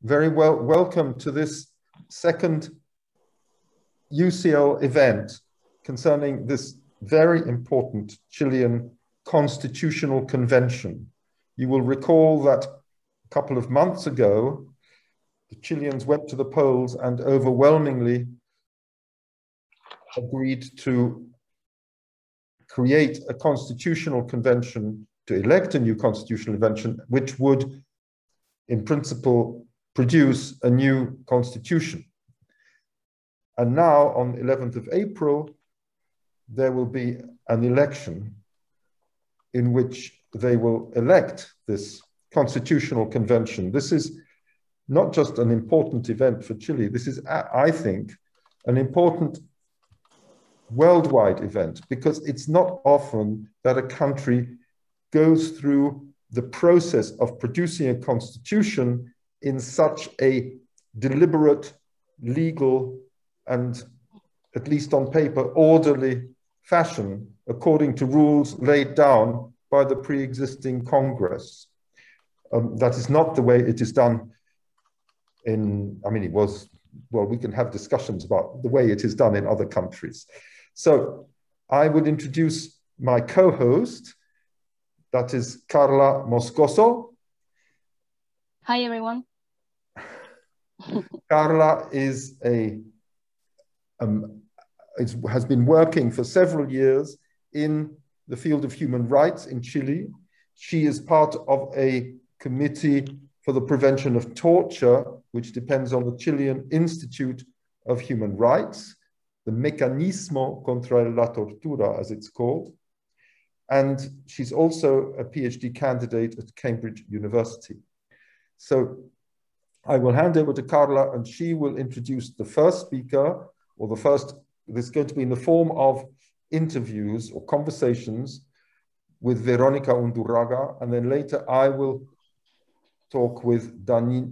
very welcome to this second UCL event concerning this very important Chilean constitutional convention. You will recall that a couple of months ago, the Chileans went to the polls and overwhelmingly agreed to create a constitutional convention, to elect a new constitutional convention, which would, in principle, produce a new constitution. And now, on 11th of April, there will be an election in which they will elect this constitutional convention. This is not just an important event for Chile. This is, I think, an important worldwide event, because it's not often that a country goes through the process of producing a constitution in such a deliberate, legal, and, at least on paper, orderly fashion, according to rules laid down by the pre-existing Congress. That is not the way it is done in, I mean, it was, well, we can have discussions about the way it is done in other countries. So I would introduce my co-host, that is Carla Moscoso. Hi, everyone. Carla is has been working for several years in the field of human rights in Chile. She is part of a committee for the prevention of torture, which depends on the Chilean Institute of Human Rights, the Mecanismo contra la Tortura, as it's called. And she's also a PhD candidate at Cambridge University. So I will hand over to Carla, and she will introduce the first speaker, or the first, this is going to be in the form of interviews or conversations with Veronica Undurraga, and then later I will talk with Daniel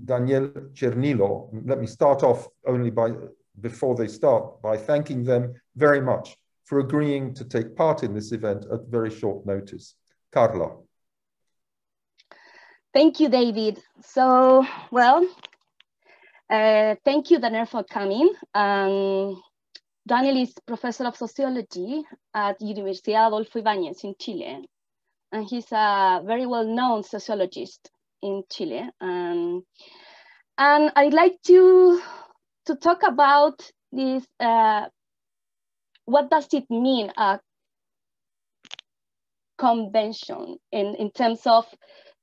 Chernilo. Let me start off before they start, by thanking them very much for agreeing to take part in this event at very short notice. Carla. Thank you, David. So, well, thank you, Daniel, for coming. Daniel is professor of sociology at Universidad Adolfo Ibáñez in Chile. And he's a very well-known sociologist in Chile. And I'd like to talk about this, what does it mean, a convention in terms of,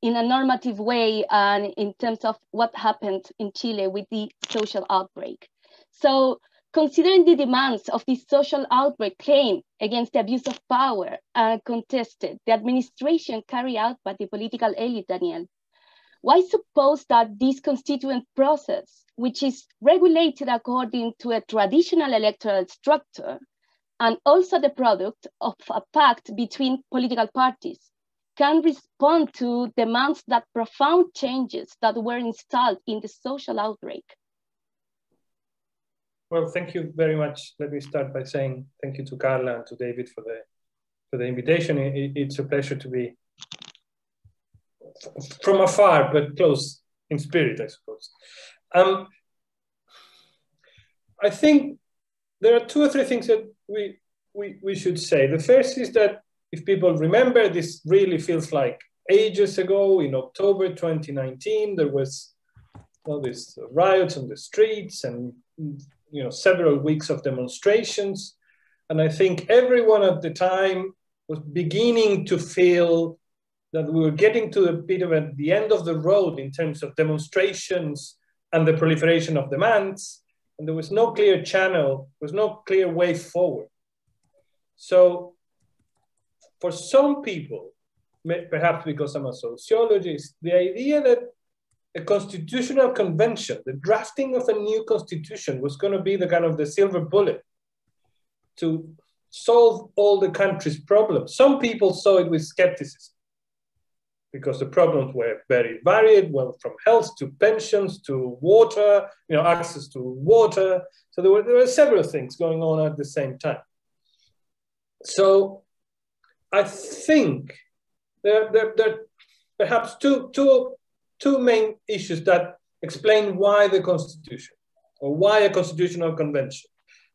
in a normative way, and in terms of what happened in Chile with the social outbreak. So, considering the demands of this social outbreak claim against the abuse of power contested, the administration carried out by the political elite, Daniel, why suppose that this constituent process, which is regulated according to a traditional electoral structure, and also the product of a pact between political parties, can respond to demands that profound changes that were installed in the social outbreak? Well, thank you very much. Let me start by saying thank you to Carla and to David for the invitation. It's a pleasure to be from afar, but close in spirit, I suppose. I think there are two or three things that we should say. The first is that if people remember, this really feels like ages ago. In October 2019, there was these riots on the streets and several weeks of demonstrations. And I think everyone at the time was beginning to feel that we were getting to a bit of the end of the road in terms of demonstrations and the proliferation of demands. And there was no clear channel, there was no clear way forward. So for some people, perhaps because I'm a sociologist, the idea that a constitutional convention, the drafting of a new constitution, was going to be the kind of the silver bullet to solve all the country's problems. Some people saw it with skepticism because the problems were very varied, well, from health to pensions to water, access to water. So there were several things going on at the same time. So I think there are perhaps two main issues that explain why the Constitution, or why a constitutional convention.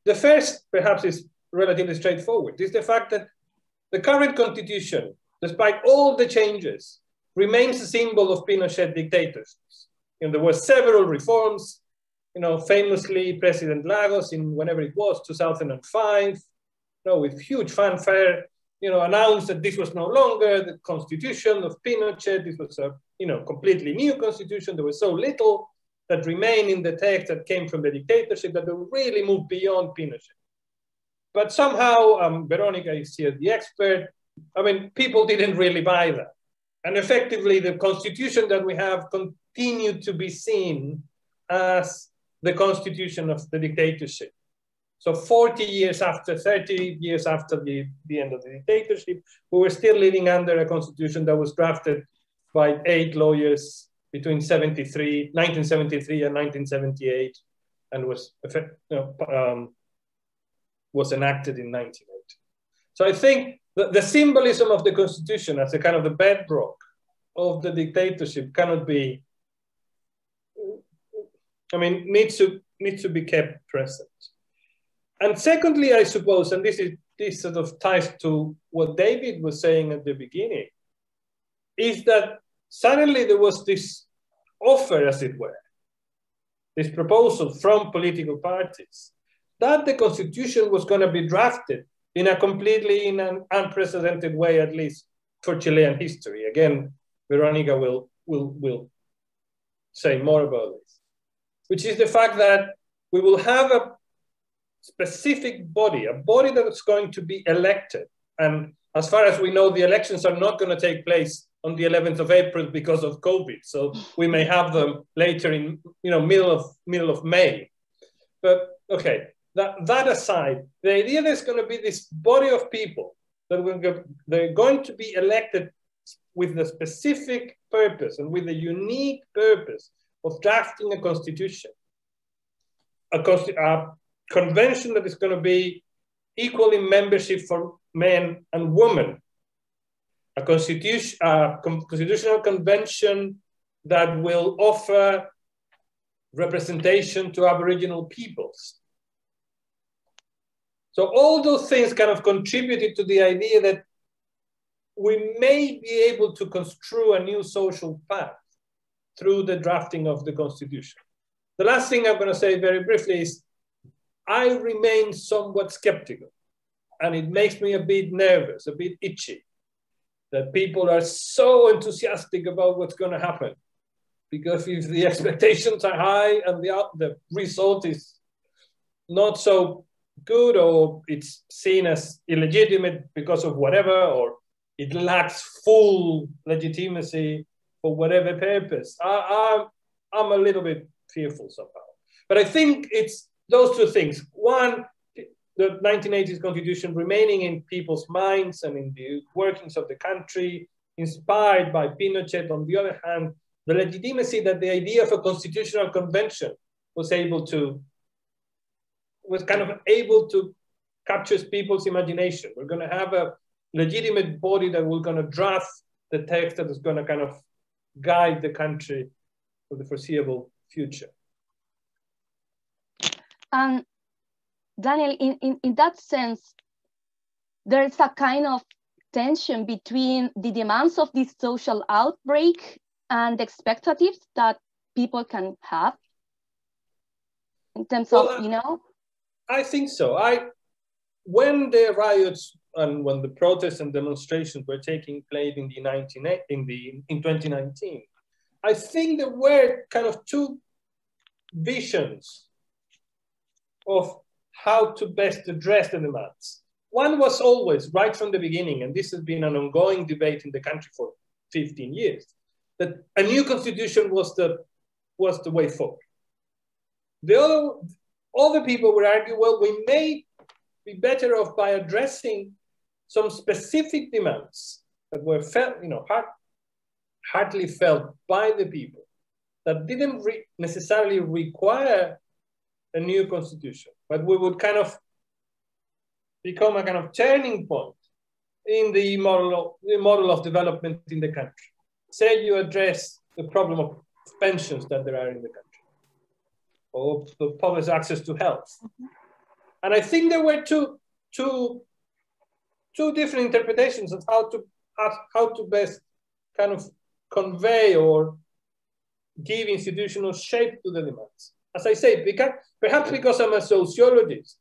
The first, perhaps, is relatively straightforward. It's the fact that the current Constitution, despite all the changes, remains a symbol of Pinochet dictatorship. There were several reforms, famously President Lagos in whenever it was, 2005, with huge fanfare, announced that this was no longer the constitution of Pinochet. This was a, completely new constitution. There was so little that remained in the text that came from the dictatorship that they really moved beyond Pinochet. But somehow, Veronica is here the expert. People didn't really buy that. And effectively, the constitution that we have continued to be seen as the constitution of the dictatorship. So 40 years after, 30 years after the end of the dictatorship, we were still living under a constitution that was drafted by 8 lawyers between 1973 and 1978, and was enacted in 1980. So I think the symbolism of the Constitution as a kind of the bedrock of the dictatorship cannot be, needs to be kept present. And secondly, I suppose, and this sort of ties to what David was saying at the beginning, is that suddenly there was this offer, as it were, this proposal from political parties that the Constitution was going to be drafted in an unprecedented way, at least for Chilean history. Again, Veronica will say more about this, which is the fact that we will have a specific body, a body that's going to be elected. And as far as we know, the elections are not going to take place on the 11th of April because of COVID. So we may have them later in, middle of May. But okay, that aside, the idea there's going to be this body of people that they're going to be elected with the specific purpose and with the unique purpose of drafting a constitution, a convention that is going to be equal in membership for men and women, a constitutional convention that will offer representation to Aboriginal peoples. So all those things kind of contributed to the idea that we may be able to construe a new social path through the drafting of the Constitution. The last thing I'm going to say very briefly is I remain somewhat skeptical, and it makes me a bit nervous, a bit itchy, that people are so enthusiastic about what's going to happen. Because if the expectations are high and the result is not so good, or it's seen as illegitimate because of whatever, or it lacks full legitimacy for whatever purpose, I'm a little bit fearful somehow. But I think it's those two things. One, the 1980s Constitution remaining in people's minds and in the workings of the country, inspired by Pinochet. On the other hand, the legitimacy that the idea of a constitutional convention was able to capture people's imagination. We're going to have a legitimate body that we're going to draft the text that is going to kind of guide the country for the foreseeable future. And Daniel, in that sense, there's a kind of tension between the demands of this social outbreak and the expectations that people can have in terms of, I think so. When the riots and when the protests and demonstrations were taking place in 2019, I think there were kind of two visions of how to best address the demands. One was always, right from the beginning, and this has been an ongoing debate in the country for 15 years, that a new constitution was the way forward. Other people would argue, well, we may be better off by addressing some specific demands that were felt, hardly felt by the people, that didn't necessarily require a new constitution, but we would kind of become a kind of turning point in the model of development in the country. Say you address the problem of pensions that there are in the country, or the public access to health. And I think there were two different interpretations of how to best kind of convey or give institutional shape to the demands. As I say, perhaps because I'm a sociologist,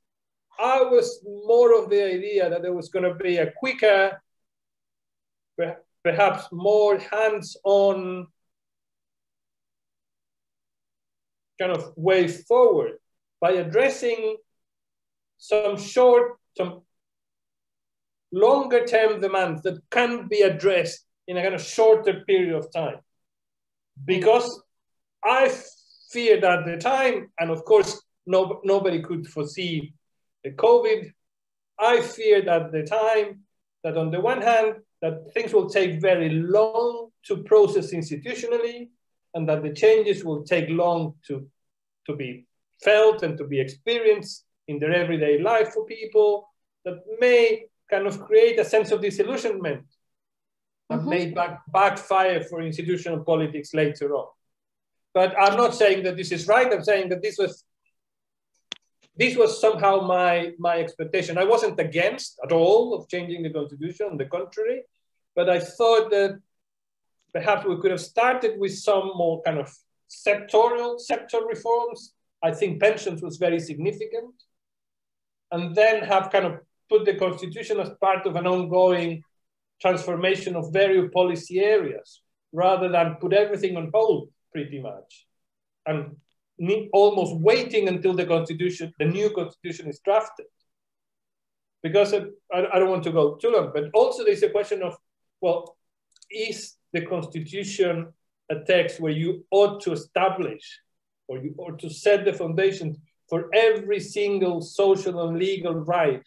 I was more of the idea that there was going to be a quicker, perhaps more hands-on kind of way forward by addressing some longer-term demands that can be addressed in a kind of shorter period of time. Because I feared at the time, and of course, nobody could foresee the COVID, I feared at the time that on the one hand, that things will take very long to process institutionally, and that the changes will take long to be felt and to be experienced in their everyday life for people, that may kind of create a sense of disillusionment and may backfire for institutional politics later on. But I'm not saying that this is right. I'm saying that this was somehow my expectation. I wasn't against at all of changing the constitution, on the contrary, but I thought that perhaps we could have started with some more kind of sector reforms. I think pensions was very significant, and then have kind of put the constitution as part of an ongoing transformation of various policy areas, rather than put everything on hold pretty much, and almost waiting until the new constitution is drafted. Because I don't want to go too long, but also there's a question of, well, is the constitution a text where you ought to establish or you ought to set the foundation for every single social and legal right?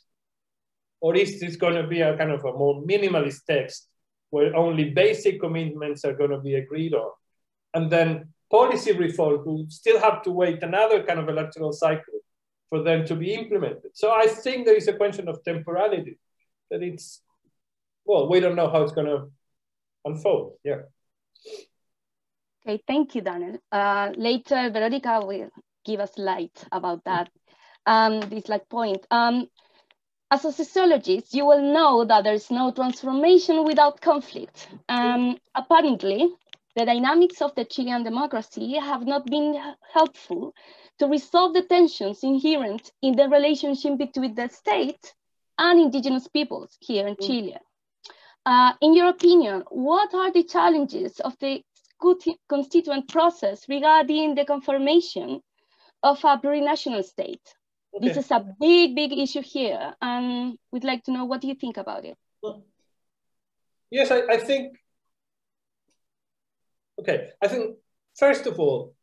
Or is this going to be a kind of a more minimalist text where only basic commitments are going to be agreed on? And then policy reform will still have to wait another kind of electoral cycle for them to be implemented. So I think there is a question of temporality, that it's, well, we don't know how it's going to unfold. Yeah. Okay, thank you, Daniel. Later, Veronica will give us light about that, this point. As a sociologist, you will know that there is no transformation without conflict. Apparently, the dynamics of the Chilean democracy have not been helpful to resolve the tensions inherent in the relationship between the state and indigenous peoples here in Chile. In your opinion, what are the challenges of the constituent process regarding the confirmation of a plurinational state? Okay. This is a big issue here, and we'd like to know what do you think about it? Yes, I think, first of all,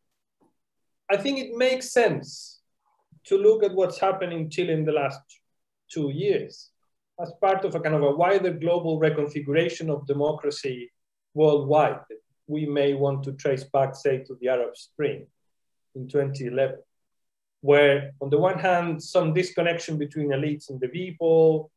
I think it makes sense to look at what's happened in Chile in the last 2 years as part of a kind of a wider global reconfiguration of democracy worldwide that we may want to trace back, say, to the Arab Spring in 2011, where on the one hand, some disconnection between elites and the people,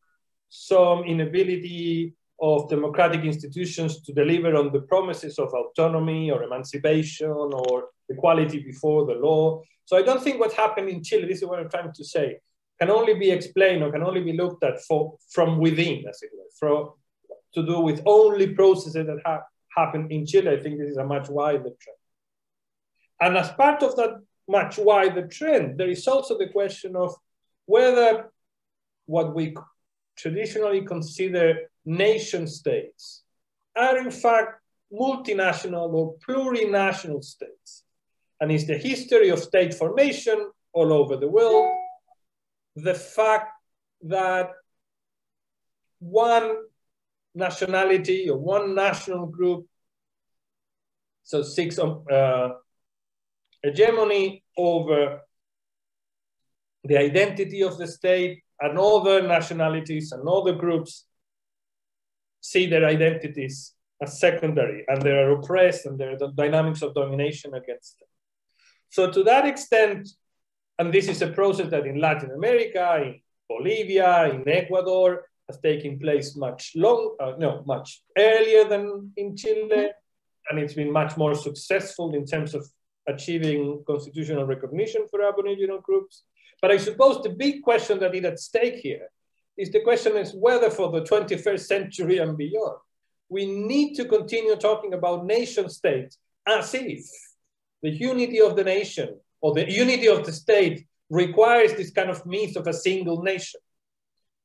some inability of democratic institutions to deliver on the promises of autonomy or emancipation or equality before the law. So I don't think what happened in Chile, this is what I'm trying to say, can only be explained or can only be looked at from within, as it were, to do with only processes that have happened in Chile. I think this is a much wider trend. And as part of that much wider trend, there is also the question of whether what we traditionally consider nation states are in fact multinational or plurinational states. And is the history of state formation all over the world the fact that one nationality or one national group so seeks hegemony over the identity of the state, and other nationalities and other groups see their identities as secondary, and they are oppressed, and there are the dynamics of domination against them. So to that extent, and this is a process that in Latin America, in Bolivia, in Ecuador, has taken place much earlier than in Chile. and it's been much more successful in terms of achieving constitutional recognition for Aboriginal groups. But I suppose the big question that is at stake here is the question is whether for the 21st century and beyond, we need to continue talking about nation states as if the unity of the nation or the unity of the state requires this kind of myth of a single nation.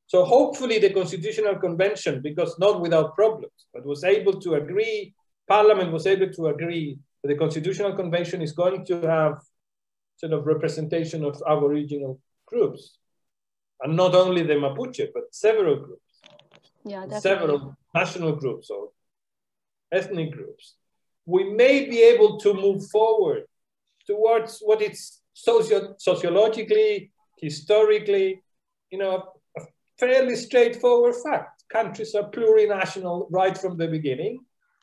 So hopefully the Constitutional Convention, because not without problems, but was able to agree, Parliament was able to agree that the Constitutional Convention is going to have sort of representation of Aboriginal groups. And not only the Mapuche, but several groups. Yeah, several national groups or ethnic groups. We may be able to move forward towards what it's sociologically, historically, you know, a fairly straightforward fact. Countries are plurinational right from the beginning,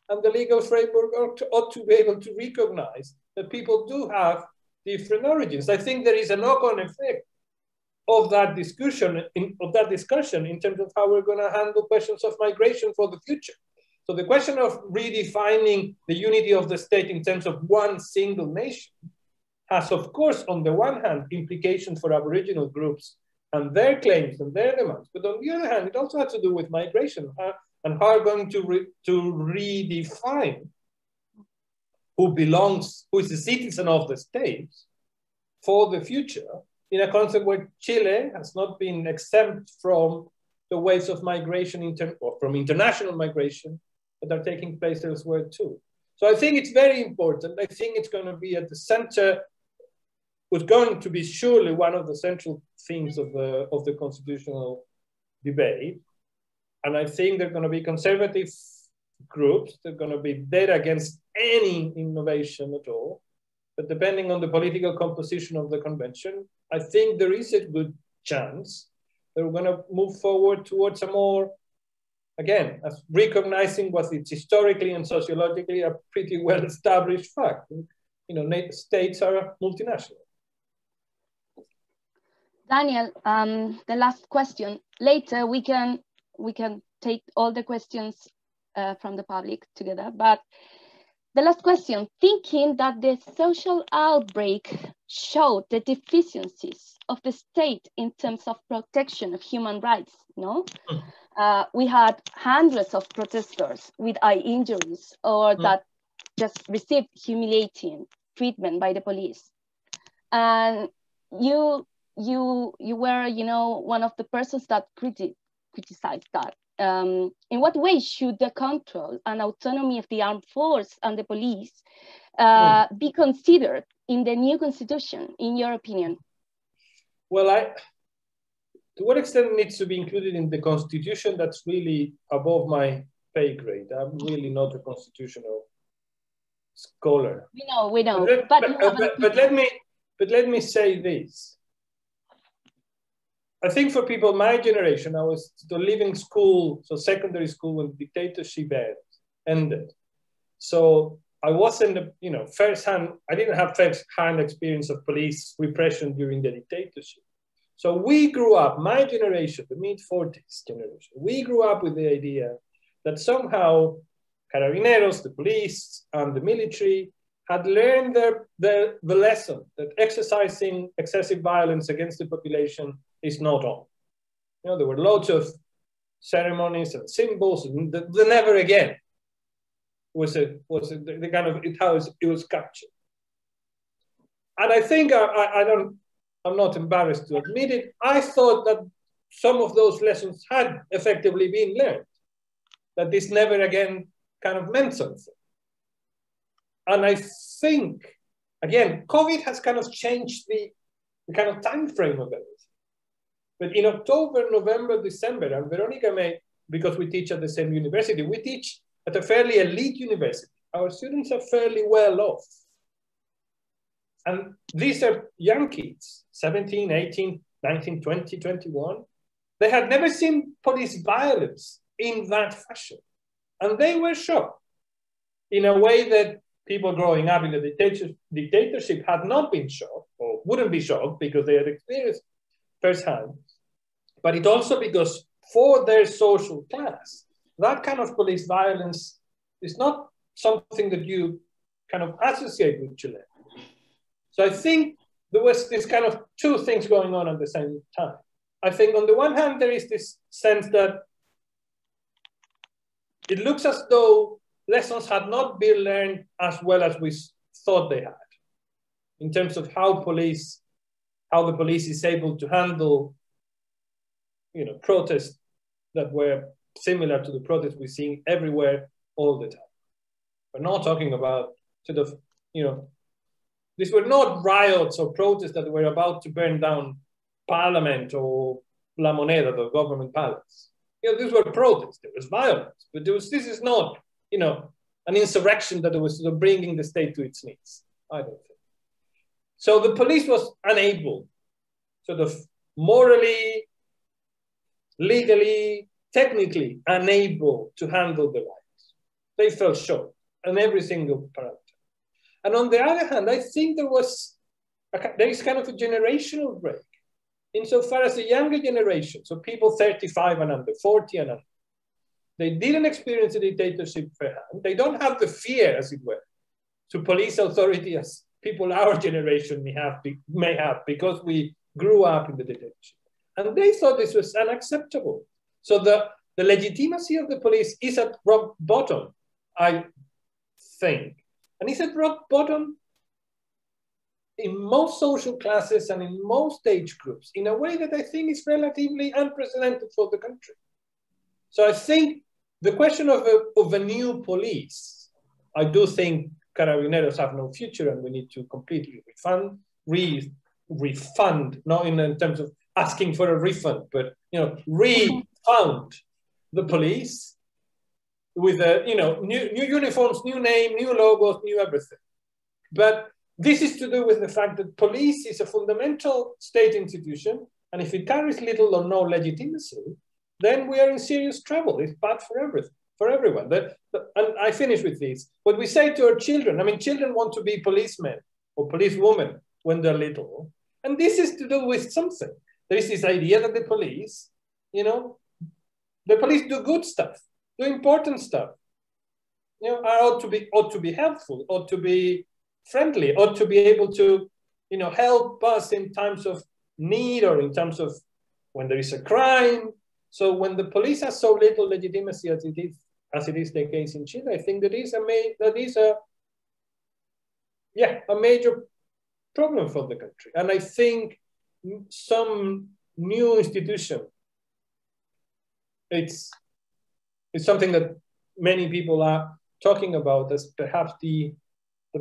and the legal framework ought to be able to recognize that people do have different origins. I think there is a knock-on effect of that discussion in terms of how we're going to handle questions of migration for the future. So the question of redefining the unity of the state in terms of one single nation has, of course, on the one hand, implications for Aboriginal groups and their claims and their demands. But on the other hand, it also has to do with migration and how we're going to redefine who is a citizen of the state for the future, in a concept where Chile has not been exempt from the waves of migration or from international migration that are taking place elsewhere too. So I think it's very important. I think it's going to be at the center, was going to be surely one of the central themes of the constitutional debate. And I think they're going to be conservative groups. They're going to be dead against any innovation at all. But depending on the political composition of the convention, I think there is a good chance that we're going to move forward towards a more, again, recognizing what is historically and sociologically a pretty well-established fact. You know, states are multinational. Daniel, the last question. Later we can take all the questions from the public together, but the last question, thinking that the social outbreak showed the deficiencies of the state in terms of protection of human rights, no? We had hundreds of protesters with eye injuries or that just received humiliating treatment by the police. And you were, you know, one of the persons that criticized that. In what way should the control and autonomy of the armed force and the police be considered in the new constitution, in your opinion? Well, to what extent it needs to be included in the constitution, that's really above my pay grade. I'm really not a constitutional scholar. We know. But let me say this. I think for people my generation, I was still leaving school, so secondary school, when the dictatorship ended. So I wasn't, you know, I didn't have first-hand experience of police repression during the dictatorship. So we grew up, my generation, the mid-40s generation, we grew up with the idea that somehow carabineros, the police, and the military had learned the lesson that exercising excessive violence against the population is not on. You know, there were loads of ceremonies and symbols, and the never again was the kind of how it was captured. And I think I'm not embarrassed to admit it. I thought that some of those lessons had effectively been learned, that this never again kind of meant something. And I think, again, COVID has kind of changed the kind of time frame of it. But in October, November, December, and Veronica may, because we teach at the same university, we teach at a fairly elite university. Our students are fairly well off. And these are young kids, 17, 18, 19, 20, 21. They had never seen police violence in that fashion. And they were shocked in a way that people growing up in the dictatorship had not been shocked or wouldn't be shocked because they had experienced firsthand. But it also because for their social class, that kind of police violence is not something that you kind of associate with Chile. So I think there was this kind of two things going on at the same time. I think on the one hand, there is this sense that it looks as though lessons had not been learned as well as we thought they had, in terms of how the police is able to handle, protests that were similar to the protests we're seeing everywhere all the time. We're not talking about sort of, these were not riots or protests that were about to burn down Parliament or La Moneda, the government palace. These were protests. There was violence, but this is not, an insurrection that was sort of bringing the state to its knees. I don't think. So the police was unable, sort of morally, legally, technically unable to handle the riots. They fell short on every single parameter. And on the other hand, I think there is kind of a generational break, insofar as the younger generation, so people 35 and under, 40 and under, they didn't experience a dictatorship firsthand. They don't have the fear, as it were, to police authority as people our generation may have because we grew up in the dictatorship. And they thought this was unacceptable. So the legitimacy of the police is at rock bottom, I think. And it's at rock bottom in most social classes and in most age groups in a way that I think is relatively unprecedented for the country. So I think the question of a new police, I do think Carabineros have no future and we need to completely refund, not in terms of asking for a refund, but refund the police with new uniforms, new name, new logos, new everything. But this is to do with the fact that police is a fundamental state institution, and if it carries little or no legitimacy, then we are in serious trouble. It's bad for everyone. And I finish with this. What we say to our children, children want to be policemen or policewomen when they're little. And this is to do with something. There is this idea that the police do good stuff, do important stuff. Ought to be helpful, ought to be friendly, ought to be able to, help us in times of need or in terms of when there is a crime. So when the police has so little legitimacy as it is the case in Chile, I think that is a major problem for the country. And I think some new institution, it's something that many people are talking about as perhaps the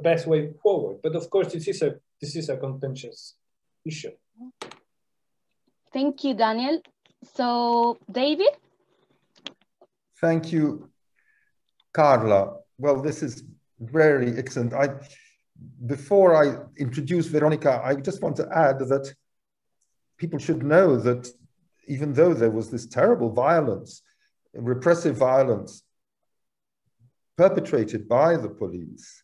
best way forward. But of course, this is a contentious issue. Thank you, Daniel. So, David? Thank you, Carla. Well, this is very excellent. Before I introduce Veronica, I just want to add that people should know that even though there was this terrible violence, repressive violence perpetrated by the police,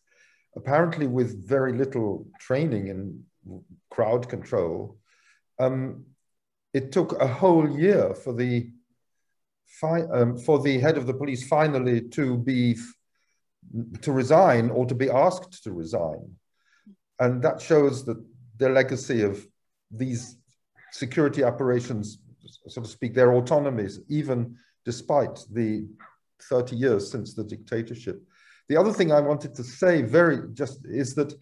apparently with very little training in crowd control, it took a whole year for the head of the police finally to resign or to be asked to resign. And that shows that the legacy of these security operations, so to speak, their autonomies, even despite the 30 years since the dictatorship. The other thing I wanted to say is that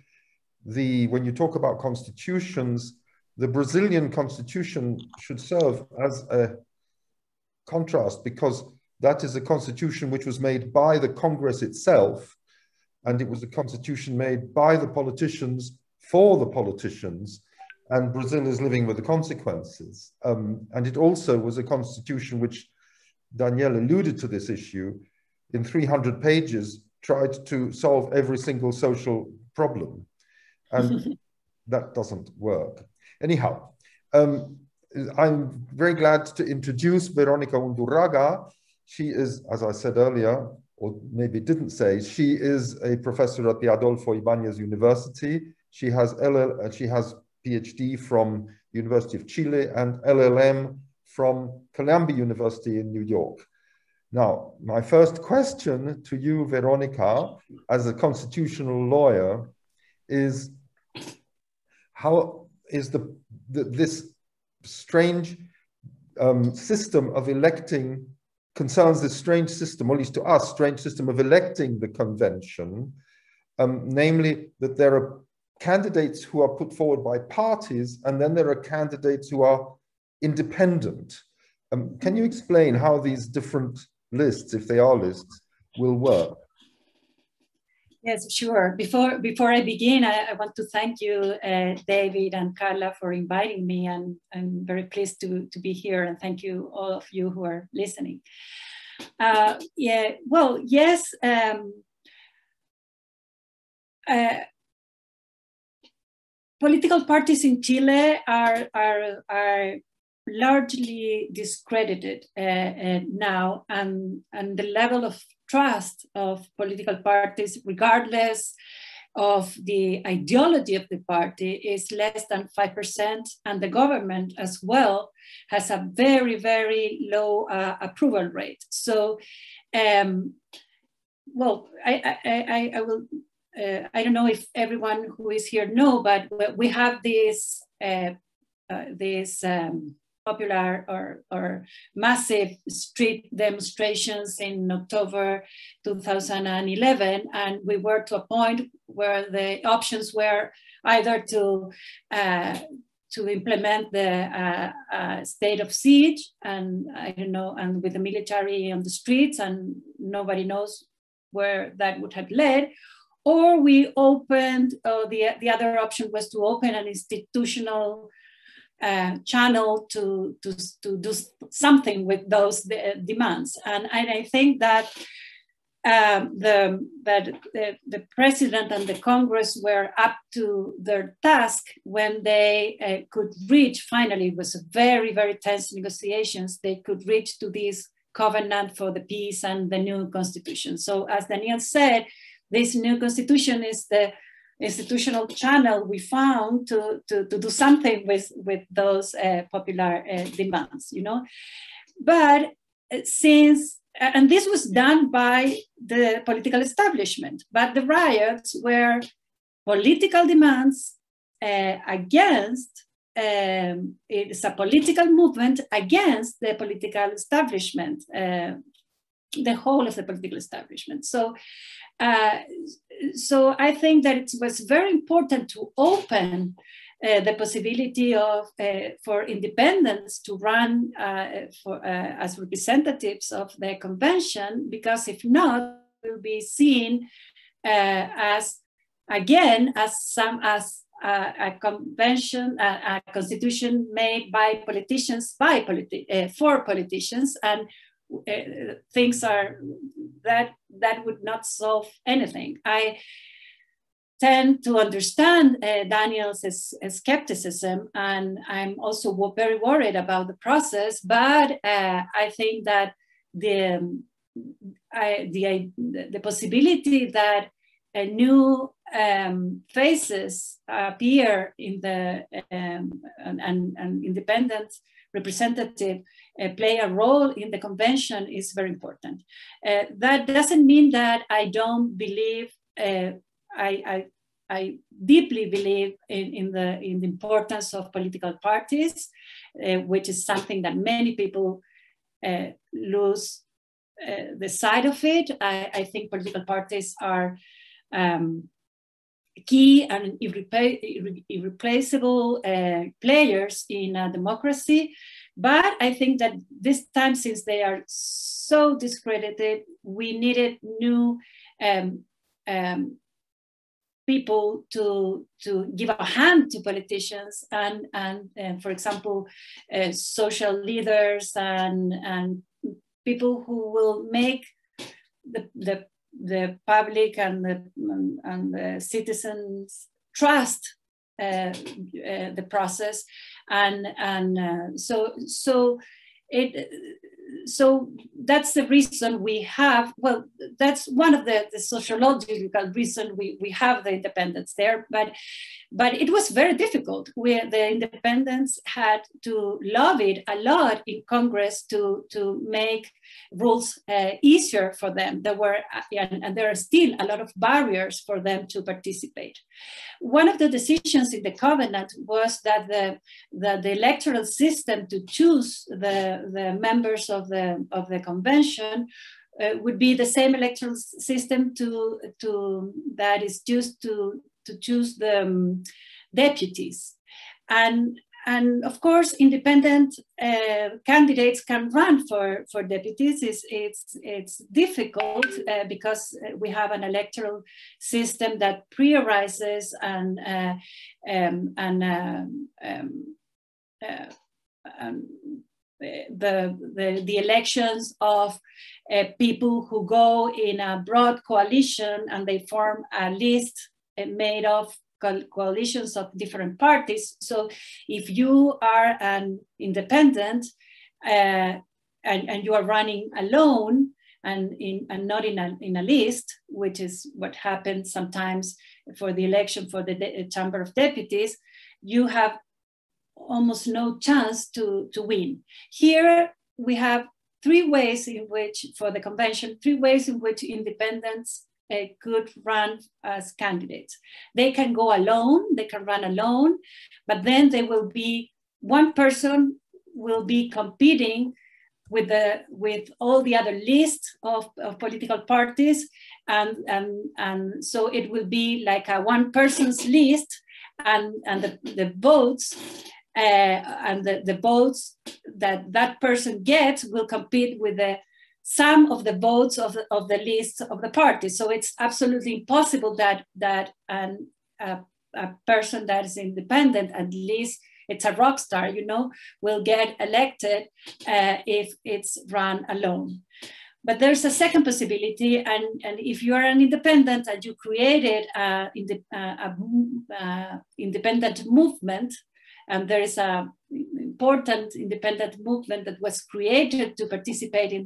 when you talk about constitutions, the Brazilian constitution should serve as a contrast, because that is a constitution which was made by the Congress itself, and it was a constitution made by the politicians for the politicians, and Brazil is living with the consequences. And it also was a constitution which, Daniel alluded to this issue, in 300 pages tried to solve every single social problem. And that doesn't work. Anyhow, I'm very glad to introduce Veronica Undurraga. She is, as I said earlier, or maybe didn't say, she is a professor at the Adolfo Ibáñez University. She has PhD from University of Chile and LL.M. from Columbia University in New York. Now, my first question to you, Veronica, as a constitutional lawyer, is how is this strange system of electing, concerns this strange system, or at least to us, strange system of electing the convention, namely that there are candidates who are put forward by parties, and then there are candidates who are independent. Can you explain how these different lists, if they are lists, will work? Yes, sure. Before I begin, I want to thank you, David and Carla, for inviting me, and I'm very pleased to be here, and thank you, all of you who are listening. Yeah, well, yes, political parties in Chile are largely discredited now, and the level of trust of political parties, regardless of the ideology of the party, is less than 5%, and the government as well has a very, very low approval rate. So, well, I will. I don't know if everyone who is here know, but we have this popular or massive street demonstrations in October 2011, and we were to a point where the options were either to implement the state of siege, and I don't know, and with the military on the streets, and nobody knows where that would have led. Or we opened, the other option was to open an institutional channel to do something with those demands. And I think that the president and the Congress were up to their task when they could reach, finally, it was a very, very tense negotiations, they could reach to this covenant for the peace and the new constitution. So as Daniel said, this new constitution is the institutional channel we found to do something with those popular demands, you know. But since, and this was done by the political establishment, but the riots were political demands against, it's a political movement against the political establishment, the whole of the political establishment. So so I think that it was very important to open the possibility of for independents to run as representatives of the convention, because if not, will be seen as again as a convention, a constitution made by politicians for politicians, and things are that would not solve anything. I tend to understand Daniel's skepticism, and I'm also very worried about the process. But I think that the possibility that a new faces appear in the and independent representative play a role in the convention is very important. That doesn't mean that I don't believe. I deeply believe in the importance of political parties, which is something that many people lose the sight of it. I think political parties are key and irreplaceable players in a democracy. But I think that this time, since they are so discredited, we needed new people to give a hand to politicians and for example, social leaders and people who will make the public and the citizens trust the process, and so so that's the reason we have, well, that's one of the sociological reason we have the independence there, but it was very difficult. The independents had to lobby a lot in Congress to make rules easier for them. There were, and there are still a lot of barriers for them to participate. One of the decisions in the covenant was that the electoral system to choose the members of the convention would be the same electoral system that is used to choose the deputies. And of course, independent candidates can run for deputies. It's difficult because we have an electoral system that prioritizes the elections of people who go in a broad coalition, and they form a list made of coalitions of different parties. So if you are an independent and you are running alone and not in a list, which is what happens sometimes for the election for the Chamber of Deputies, you have almost no chance to win. Here we have three ways in which, for the convention, independents could run as candidates. They can go alone, they can run alone, but then they will be, one person will be competing with all the other lists of political parties, and so it will be like a one person's list, and the votes and the votes that person gets will compete with the sum of the votes of the list of the parties. So it's absolutely impossible that a person that is independent, at least it's a rock star, you know, will get elected if it's run alone. But there's a second possibility, and if you are an independent and you created an independent movement, and there is an important independent movement that was created to participate in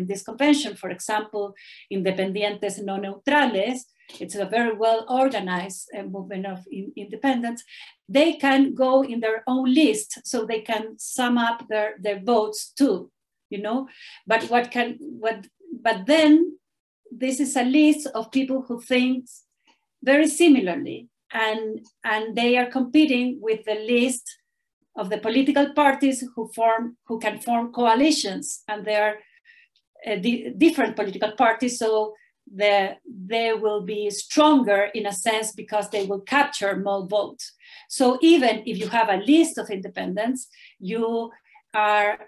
this convention. For example, Independientes No Neutrales. It's a very well organized movement of independents. They can go in their own list, so they can sum up their votes too, you know. But then this is a list of people who think very similarly. And they are competing with the list of the political parties who can form coalitions, and they are different political parties, so they will be stronger in a sense because they will capture more votes. So even if you have a list of independents, you are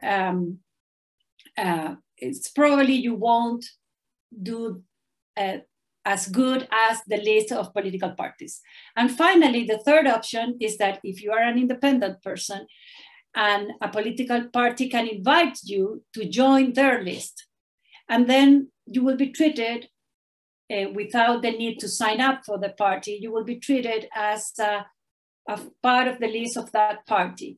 it's probably you won't do as good as the list of political parties. And finally, the third option is that if you are an independent person and a political party can invite you to join their list, and then you will be treated without the need to sign up for the party, you will be treated as a part of the list of that party.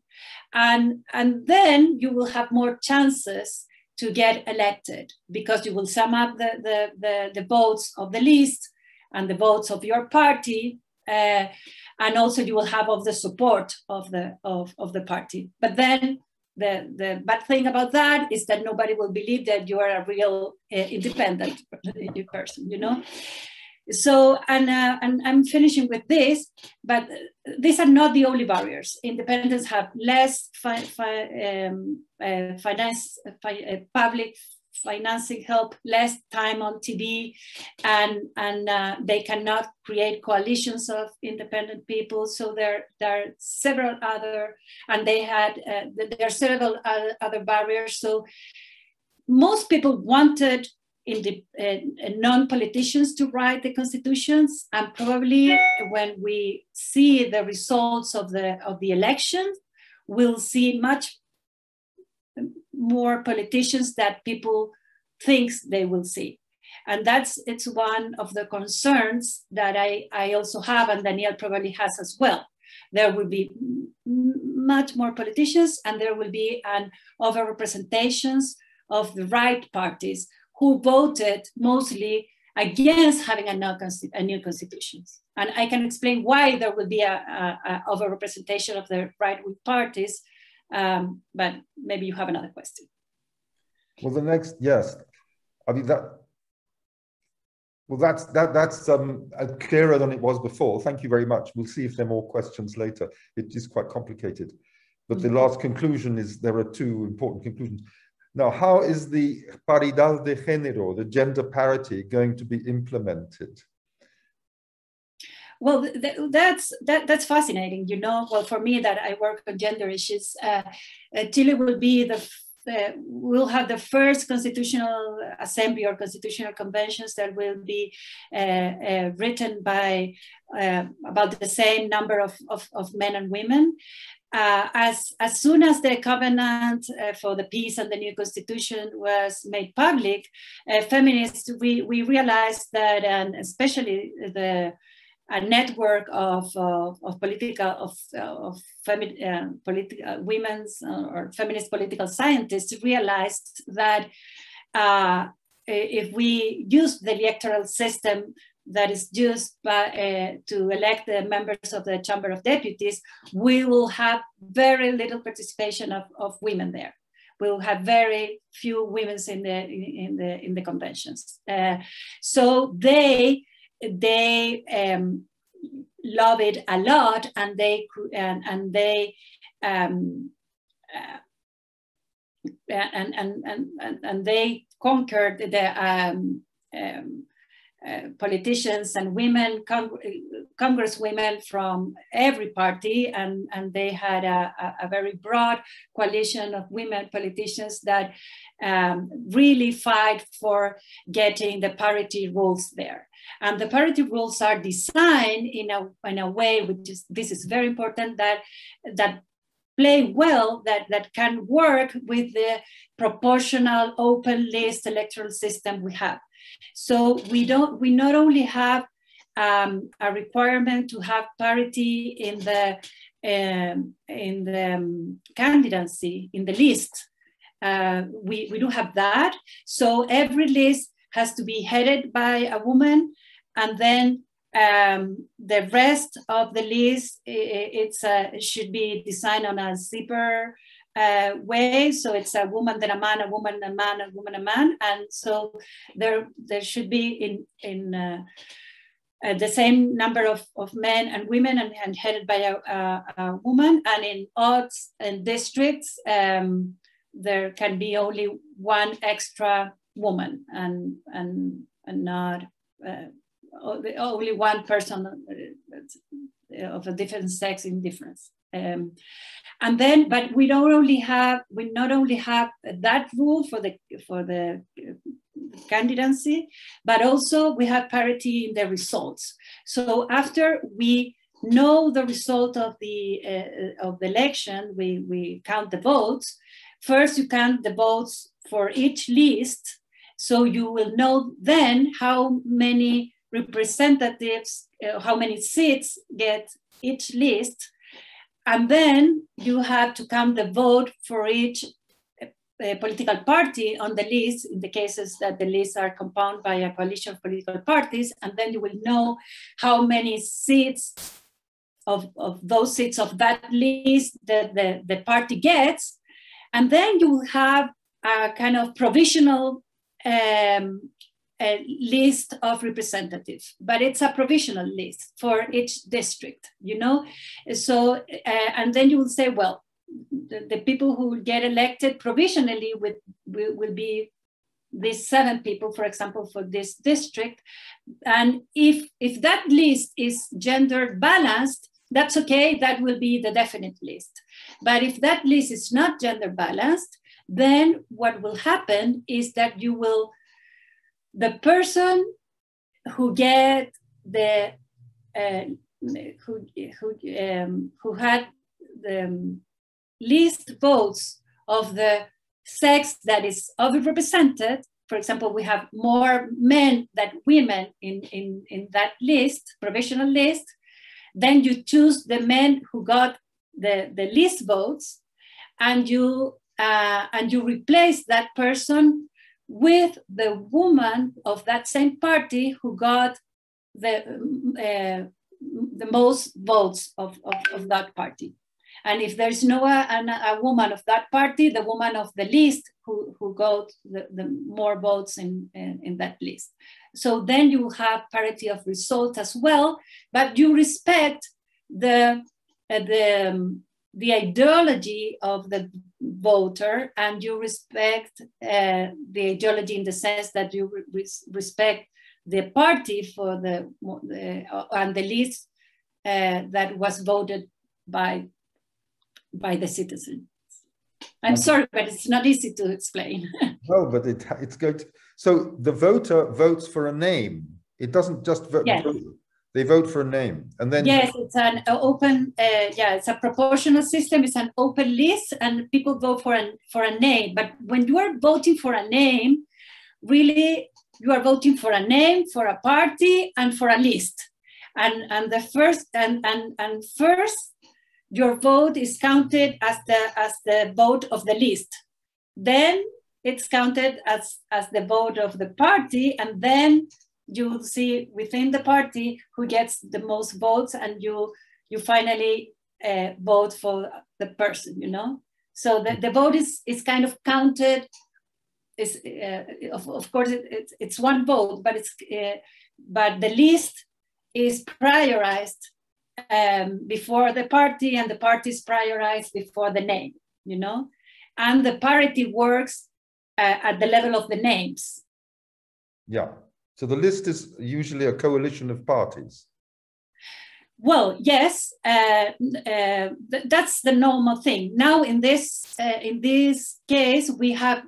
And then you will have more chances to get elected, because you will sum up the votes of the list and the votes of your party, and also you will have of the support of the party. But then the bad thing about that is that nobody will believe that you are a real independent person, you know. So, and I'm finishing with this, but these are not the only barriers. Independents have less public financing help, less time on TV, and they cannot create coalitions of independent people. So there are several other, and there are several other barriers. So most people wanted non-politicians to write the constitutions, and probably when we see the results of the election, we'll see much more politicians that people think they will see. And it's one of the concerns that I also have, and Daniel probably has as well. there will be much more politicians, and there will be an overrepresentations of the right parties who voted mostly against having a new constitution. And I can explain why there will be a overrepresentation of the right-wing parties, but maybe you have another question. Well, the next, yes, I mean that's clearer than it was before. Thank you very much. We'll see if there are more questions later. It is quite complicated, but the last conclusion is there are two important conclusions. Now, how is the paridad de género, the gender parity, going to be implemented? Well, that's fascinating. You know, well, for me that I work on gender issues, Chile will be we'll have the first constitutional assembly or constitutional conventions that will be written by about the same number of men and women. As soon as the covenant for the peace and the new constitution was made public, feminists, we realized that, and especially a network of women's or feminist political scientists realized that if we use the electoral system that is used to elect the members of the Chamber of Deputies, we will have very little participation of women there. We will have very few women in the conventions. So they love it a lot, and they conquered the politicians and women, congresswomen from every party, and they had a very broad coalition of women politicians that really fight for getting the parity rules there. And the parity rules are designed in a way, this is very important, that play well, that can work with the proportional open list electoral system we have. So we not only have a requirement to have parity in the candidacy, in the list. We do have that. So every list has to be headed by a woman, and then the rest of the list should be designed on a zipper way. So it's a woman, then a man, a woman, a man, a woman, a man, and so there should be in the same number of men and women, and headed by a woman. And in odds and districts, there can be only one extra woman, and not only one person of a different sex in difference. And then, but we not only have that rule for the candidacy, but also we have parity in the results. So after we know the result of the election, we count the votes. First, you count the votes for each list, so you will know then how many representatives, how many seats get each list. And then you have to count the vote for each political party on the list, in the cases that the lists are compounded by a coalition of political parties. And then you will know how many seats of those seats of that list that the party gets. And then you will have a kind of provisional list of representatives, but it's a provisional list for each district, you know? So, and then you will say, well, the people who get elected provisionally will be these 7 people, for example, for this district. And if that list is gender balanced, that's okay, that will be the definite list. But if that list is not gender balanced, then what will happen is that the person who get the who had the least votes of the sex that is overrepresented, for example, we have more men than women in that list, provisional list, then you choose the men who got the least votes, and you replace that person with the woman of that same party who got the most votes of that party. And if there's no a woman of that party, the woman of the list who got the more votes in that list. So then you have parity of result as well, but you respect the ideology of the voter, and you respect the ideology in the sense that you respect the party for and the list that was voted by the citizens. I'm sorry, but it's not easy to explain. No, but it's good. So the voter votes for a name. It doesn't just vote. Yes. They vote for a name, and then yes, it's an open. It's a proportional system. It's an open list, and people vote for a name. But when you are voting for a name, really, you are voting for a name, for a party, and for a list. And the first and first, your vote is counted as the vote of the list. Then it's counted as the vote of the party, and then you see within the party who gets the most votes, and you finally vote for the person, you know? So the vote is kind of counted. Of course, it's one vote, but but the list is prioritized before the party, and the party is prioritized before the name, you know? And the parity works at the level of the names. Yeah. So the list is usually a coalition of parties. Well, yes, that's the normal thing. Now, in this case, we have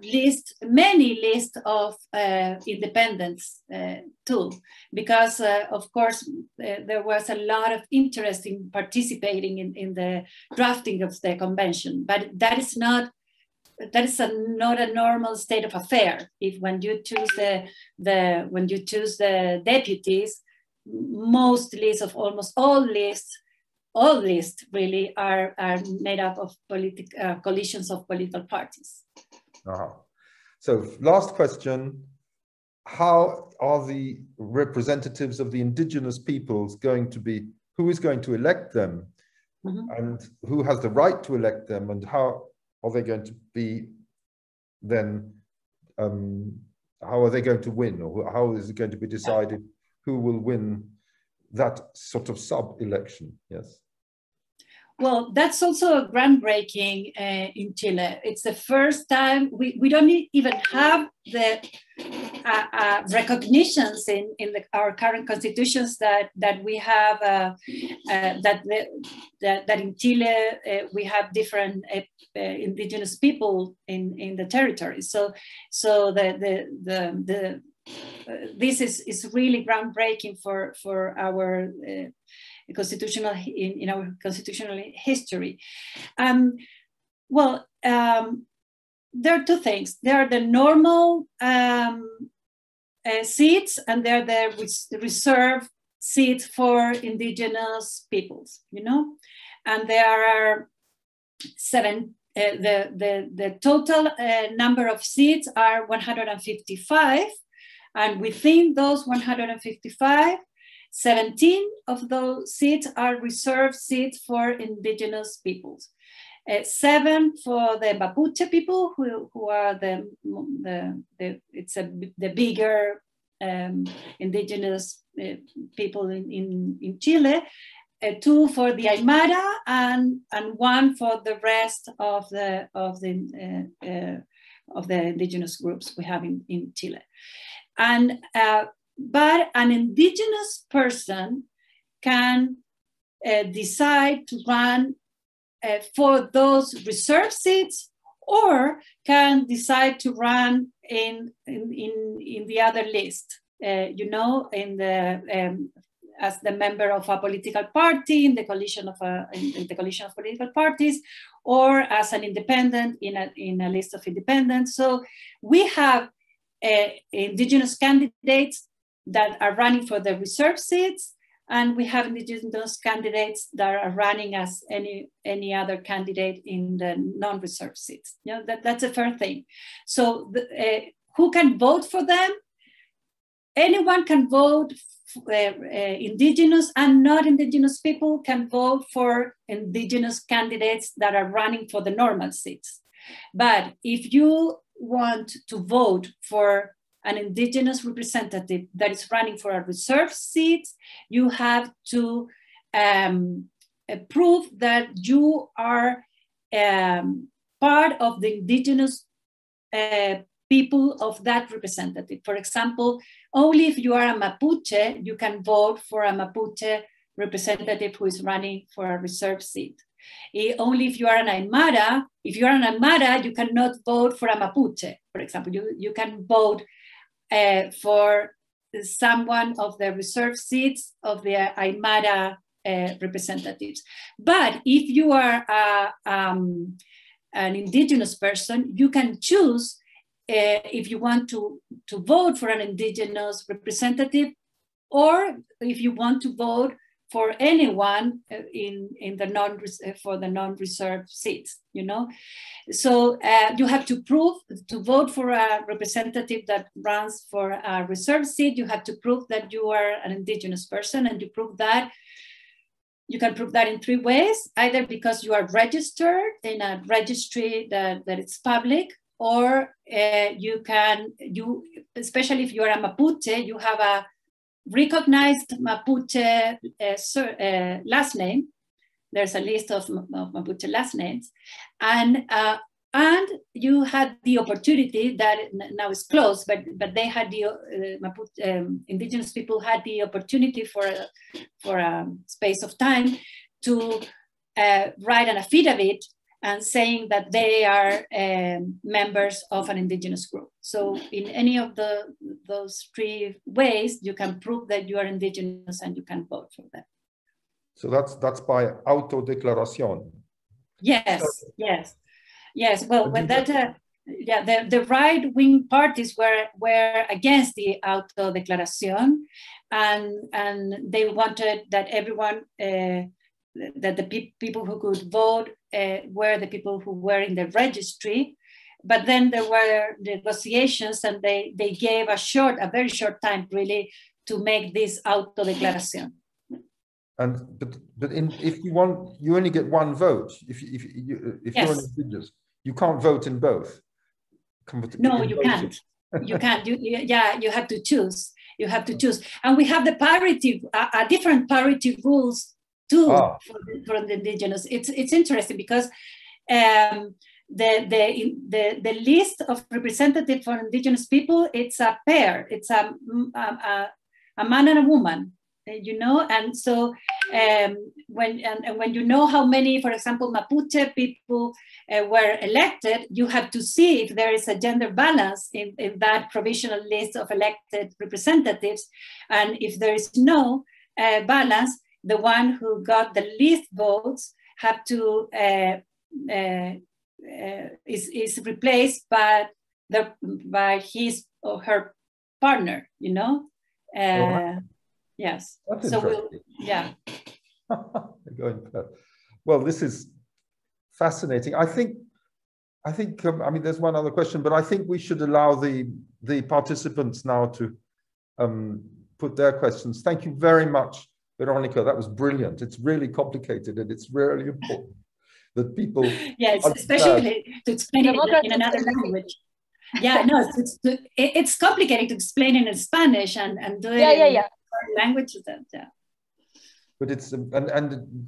many lists of independents too, because of course there was a lot of interest in participating in the drafting of the convention. But that is not a normal state of affair. When you choose the deputies, most lists of almost all lists really are made up of coalitions of political parties. So last question, how are the representatives of the indigenous peoples going to be, who is going to elect them, and who has the right to elect them, and how are they going to be then, how are they going to win, or how is it going to be decided who will win that sort of sub-election? Yes. Well, that's also groundbreaking in Chile. It's the first time we don't even have the recognitions in our current constitutions that we have that in Chile we have different indigenous people in the territory. So this is really groundbreaking for our constitutional in our constitutional history. There are two things. There are the normal seats, and there are the reserved seats for indigenous peoples, you know. And there are the total number of seats are 155, and within those 155, 17 of those seats are reserved seats for indigenous peoples. 7 for the Mapuche people, who are the bigger indigenous people in Chile. 2 for the Aymara, and 1 for the rest of the indigenous groups we have in Chile. And but an indigenous person can decide to run for those reserve seats, or can decide to run in the other list, you know, in the as the member of a political party in the coalition of political parties, or as an independent in a list of independents. So we have indigenous candidates that are running for the reserve seats, and we have indigenous candidates that are running as any other candidate in the non-reserved seats. You know, that's a fair thing. So who can vote for them? Anyone can vote. Indigenous and not indigenous people can vote for indigenous candidates that are running for the normal seats. But if you want to vote for an indigenous representative that is running for a reserved seat, you have to prove that you are part of the indigenous people of that representative. For example, only if you are a Mapuche, you can vote for a Mapuche representative who is running for a reserved seat. Only if you are an Aymara, you cannot vote for a Mapuche, for example. You can vote for someone of the reserved seats of the Aymara representatives. But if you are an indigenous person, you can choose if you want to vote for an indigenous representative, or if you want to vote for anyone in the for the non-reserved seats, you know. So you have to prove, to vote for a representative that runs for a reserved seat, you have to prove that you are an indigenous person, and you can prove that in 3 ways, either because you are registered in a registry that is public, or especially if you are a Mapuche, you have a recognized Mapuche last name. There's a list of Mapuche last names, and you had the opportunity, that now is closed, but they had the indigenous people had the opportunity for a space of time to write an affidavit and saying that they are members of an indigenous group. So in any of those 3 ways, you can prove that you are indigenous and you can vote for them. So that's by autodeclaración. Yes, yes. Well, when that, the right-wing parties were against the autodeclaración, and they wanted that everyone, that the people who could vote were the people who were in the registry. But then there were negotiations, and they gave a very short time really to make this autodeclaración. And but if you want, you only get 1 vote. If yes. You're an indigenous, you can't vote in both. No, you can't. You can't. You have to choose. You have to choose. And we have the parity, different parity rules too for the indigenous. It's interesting because the list of representatives for indigenous people, it's a pair. It's a man and a woman, you know. And so when you know how many, for example, Mapuche people were elected, you have to see if there is a gender balance in that provisional list of elected representatives. And if there is no balance, the one who got the least votes have to is replaced by his or her partner, you know. Yes. That's so yeah. Well, this is fascinating. I think I mean, there's one other question, but I think we should allow the participants now to put their questions. Thank you very much, Veronica. That was brilliant. It's really complicated, and it's really important that people yes, especially to explain it in another language. Yeah, no, it's complicated to explain it in Spanish and do it in languages. Yeah. But it's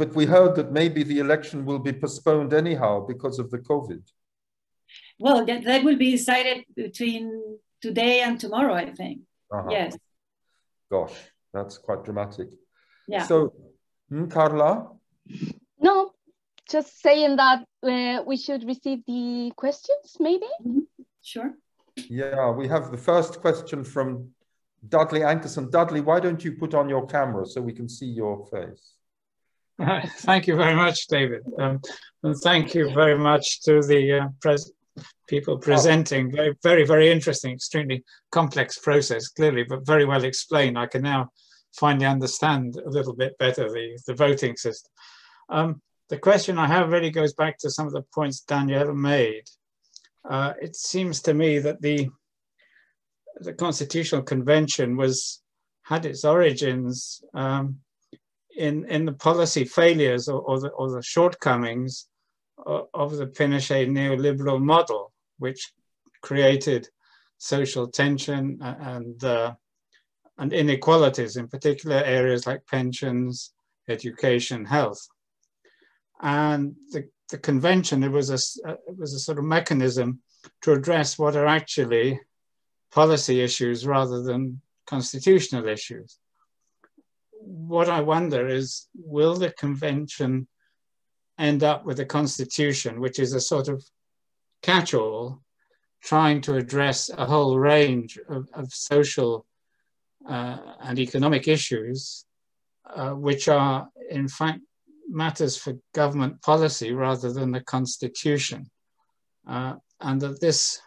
but we heard that maybe the election will be postponed anyhow because of the COVID. Well, that will be decided between today and tomorrow, I think. Yes. Gosh, that's quite dramatic. Yeah. So, Carla? No, just saying that we should receive the questions, maybe? Mm-hmm. Sure. Yeah, we have the first question from Dudley Ankerson. Dudley, why don't you put on your camera so we can see your face? Thank you very much, David. And thank you very much to the people presenting. Very, very interesting, extremely complex process, clearly, but very well explained. I can now finally understand a little bit better the voting system. The question I have really goes back to some of the points Danielle made. It seems to me that the Constitutional Convention had its origins in the policy failures or the shortcomings of the Pinochet neoliberal model, which created social tension and inequalities, in particular areas like pensions, education, health. And the convention, it was a sort of mechanism to address what are actually policy issues rather than constitutional issues. What I wonder is, will the convention end up with a constitution which is a sort of catch-all, trying to address a whole range of social and economic issues, which are in fact matters for government policy rather than the constitution, and that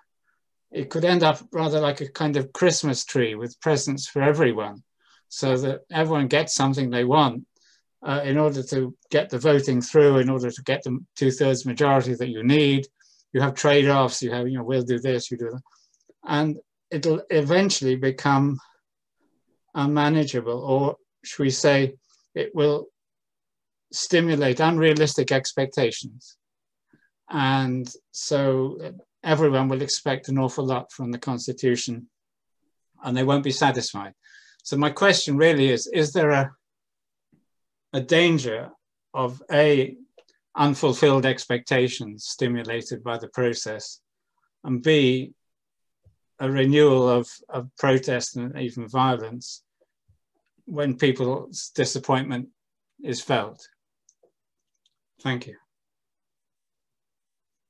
it could end up rather like a kind of Christmas tree with presents for everyone, so that everyone gets something they want in order to get the voting through, in order to get the 2/3 majority that you need. You have trade-offs, you have, we'll do this, you do that. And it'll eventually become unmanageable, or should we say, it will stimulate unrealistic expectations. And so everyone will expect an awful lot from the Constitution and they won't be satisfied. So my question really is there a danger of unfulfilled expectations stimulated by the process, and B, a renewal of protest and even violence when people's disappointment is felt? Thank you.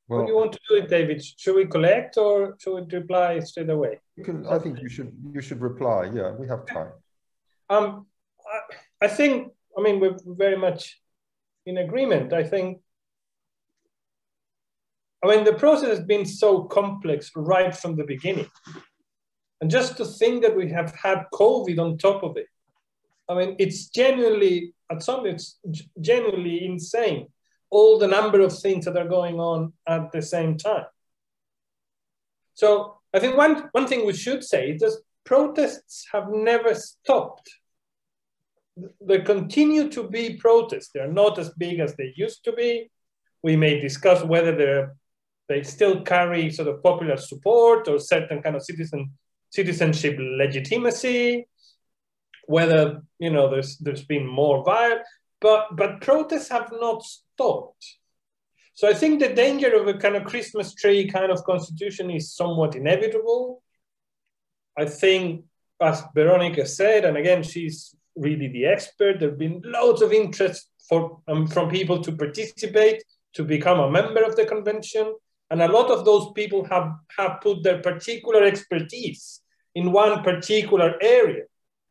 Well, what do you want to do it, David? Should we collect or should we reply straight away? I think you should reply. Yeah, we have time. I think, we're very much in agreement. I think, the process has been so complex right from the beginning. And just to think that we have had COVID on top of it, it's genuinely, it's genuinely insane, all the number of things that are going on at the same time. So I think one thing we should say is that protests have never stopped. There continue to be protests. They're not as big as they used to be. We may discuss whether they still carry sort of popular support or certain kind of citizenship legitimacy, whether there's been more violence, but protests have not stopped. So I think the danger of a kind of Christmas tree kind of constitution is somewhat inevitable. I think, as Veronica said, and again, she's really the expert, there have been loads of interest from people to participate, to become a member of the convention. And a lot of those people have put their particular expertise in one particular area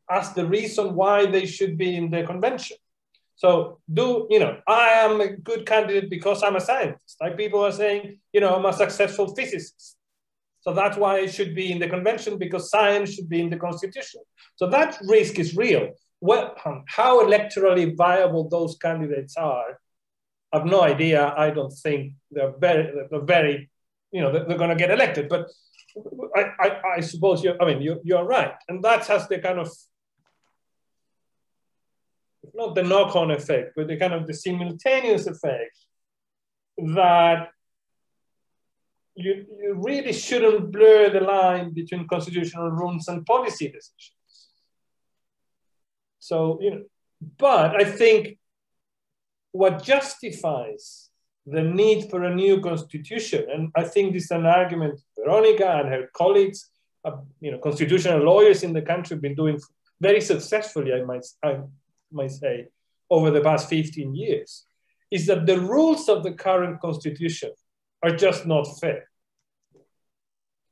as the reason why they should be in the convention. So I am a good candidate because I'm a scientist. Like people are saying, I'm a successful physicist. So that's why I should be in the convention, because science should be in the constitution. So that risk is real. Well, how electorally viable those candidates are, I have no idea. I don't think they're very, they're going to get elected. But I suppose you're right, and that has the kind of, not the knock-on effect, but the kind of the simultaneous effect that you really shouldn't blur the line between constitutional rules and policy decisions. So but I think what justifies the need for a new constitution, and I think this is an argument Veronica and her colleagues, constitutional lawyers in the country have been doing very successfully, I might say, over the past 15 years, is that the rules of the current constitution are just not fair.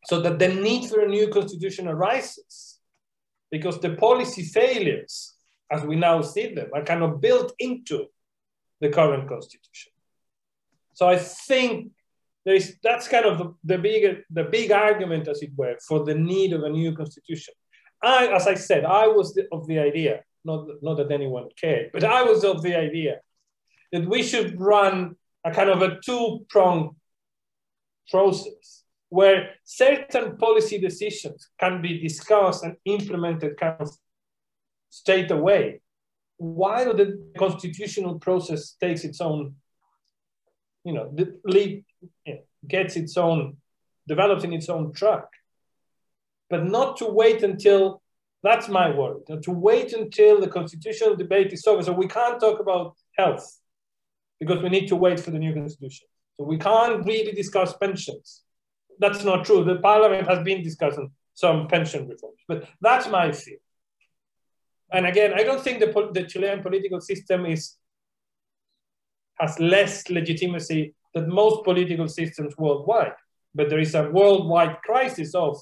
So that the need for a new constitution arises because the policy failures, as we now see them, are kind of built into the current constitution. So I think that's kind of the big argument, as it were, for the need of a new constitution. As I said, I was of the idea not that anyone cared, but I was of the idea that we should run a kind of a two-pronged process where certain policy decisions can be discussed and implemented kind of straight away, while the constitutional process takes its own, gets its own, develops in its own track. But not to wait until, that's my word, to wait until the constitutional debate is over. So we can't talk about health because we need to wait for the new constitution. So we can't really discuss pensions. That's not true. The parliament has been discussing some pension reforms, but that's my fear. And again, I don't think the Chilean political system has less legitimacy than most political systems worldwide, but there is a worldwide crisis of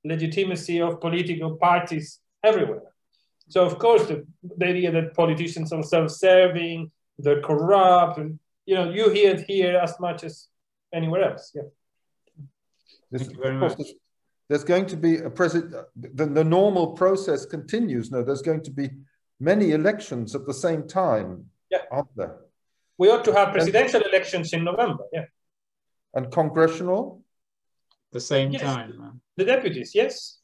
legitimacy of political parties everywhere. So of course, the idea that politicians are self-serving, they're corrupt, and you hear it here as much as anywhere else. Yeah. Thank you very much. There's going to be a the normal process continues. No, there's going to be many elections at the same time, aren't there? We ought to have presidential elections in November, And congressional? The same time. The deputies, yes.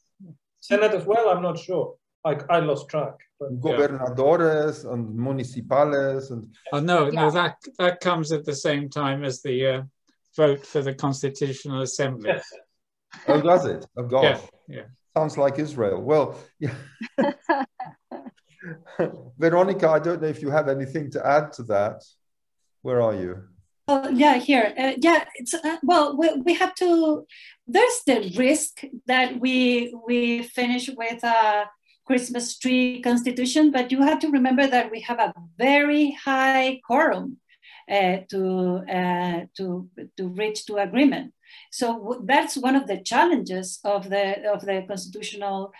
Senate as well, I'm not sure. I lost track. But, Gobernadores and municipales. And no, that comes at the same time as the vote for the Constitutional Assembly. Yes. Oh, does it? Oh, gosh. Yeah. Sounds like Israel. Well, yeah. Veronica, I don't know if you have anything to add to that. Where are you? Oh, yeah, here. It's well, we have to. There's the risk that we finish with a Christmas tree constitution, but you have to remember that we have a very high quorum to reach to agreement. So that's one of the challenges of the constitutional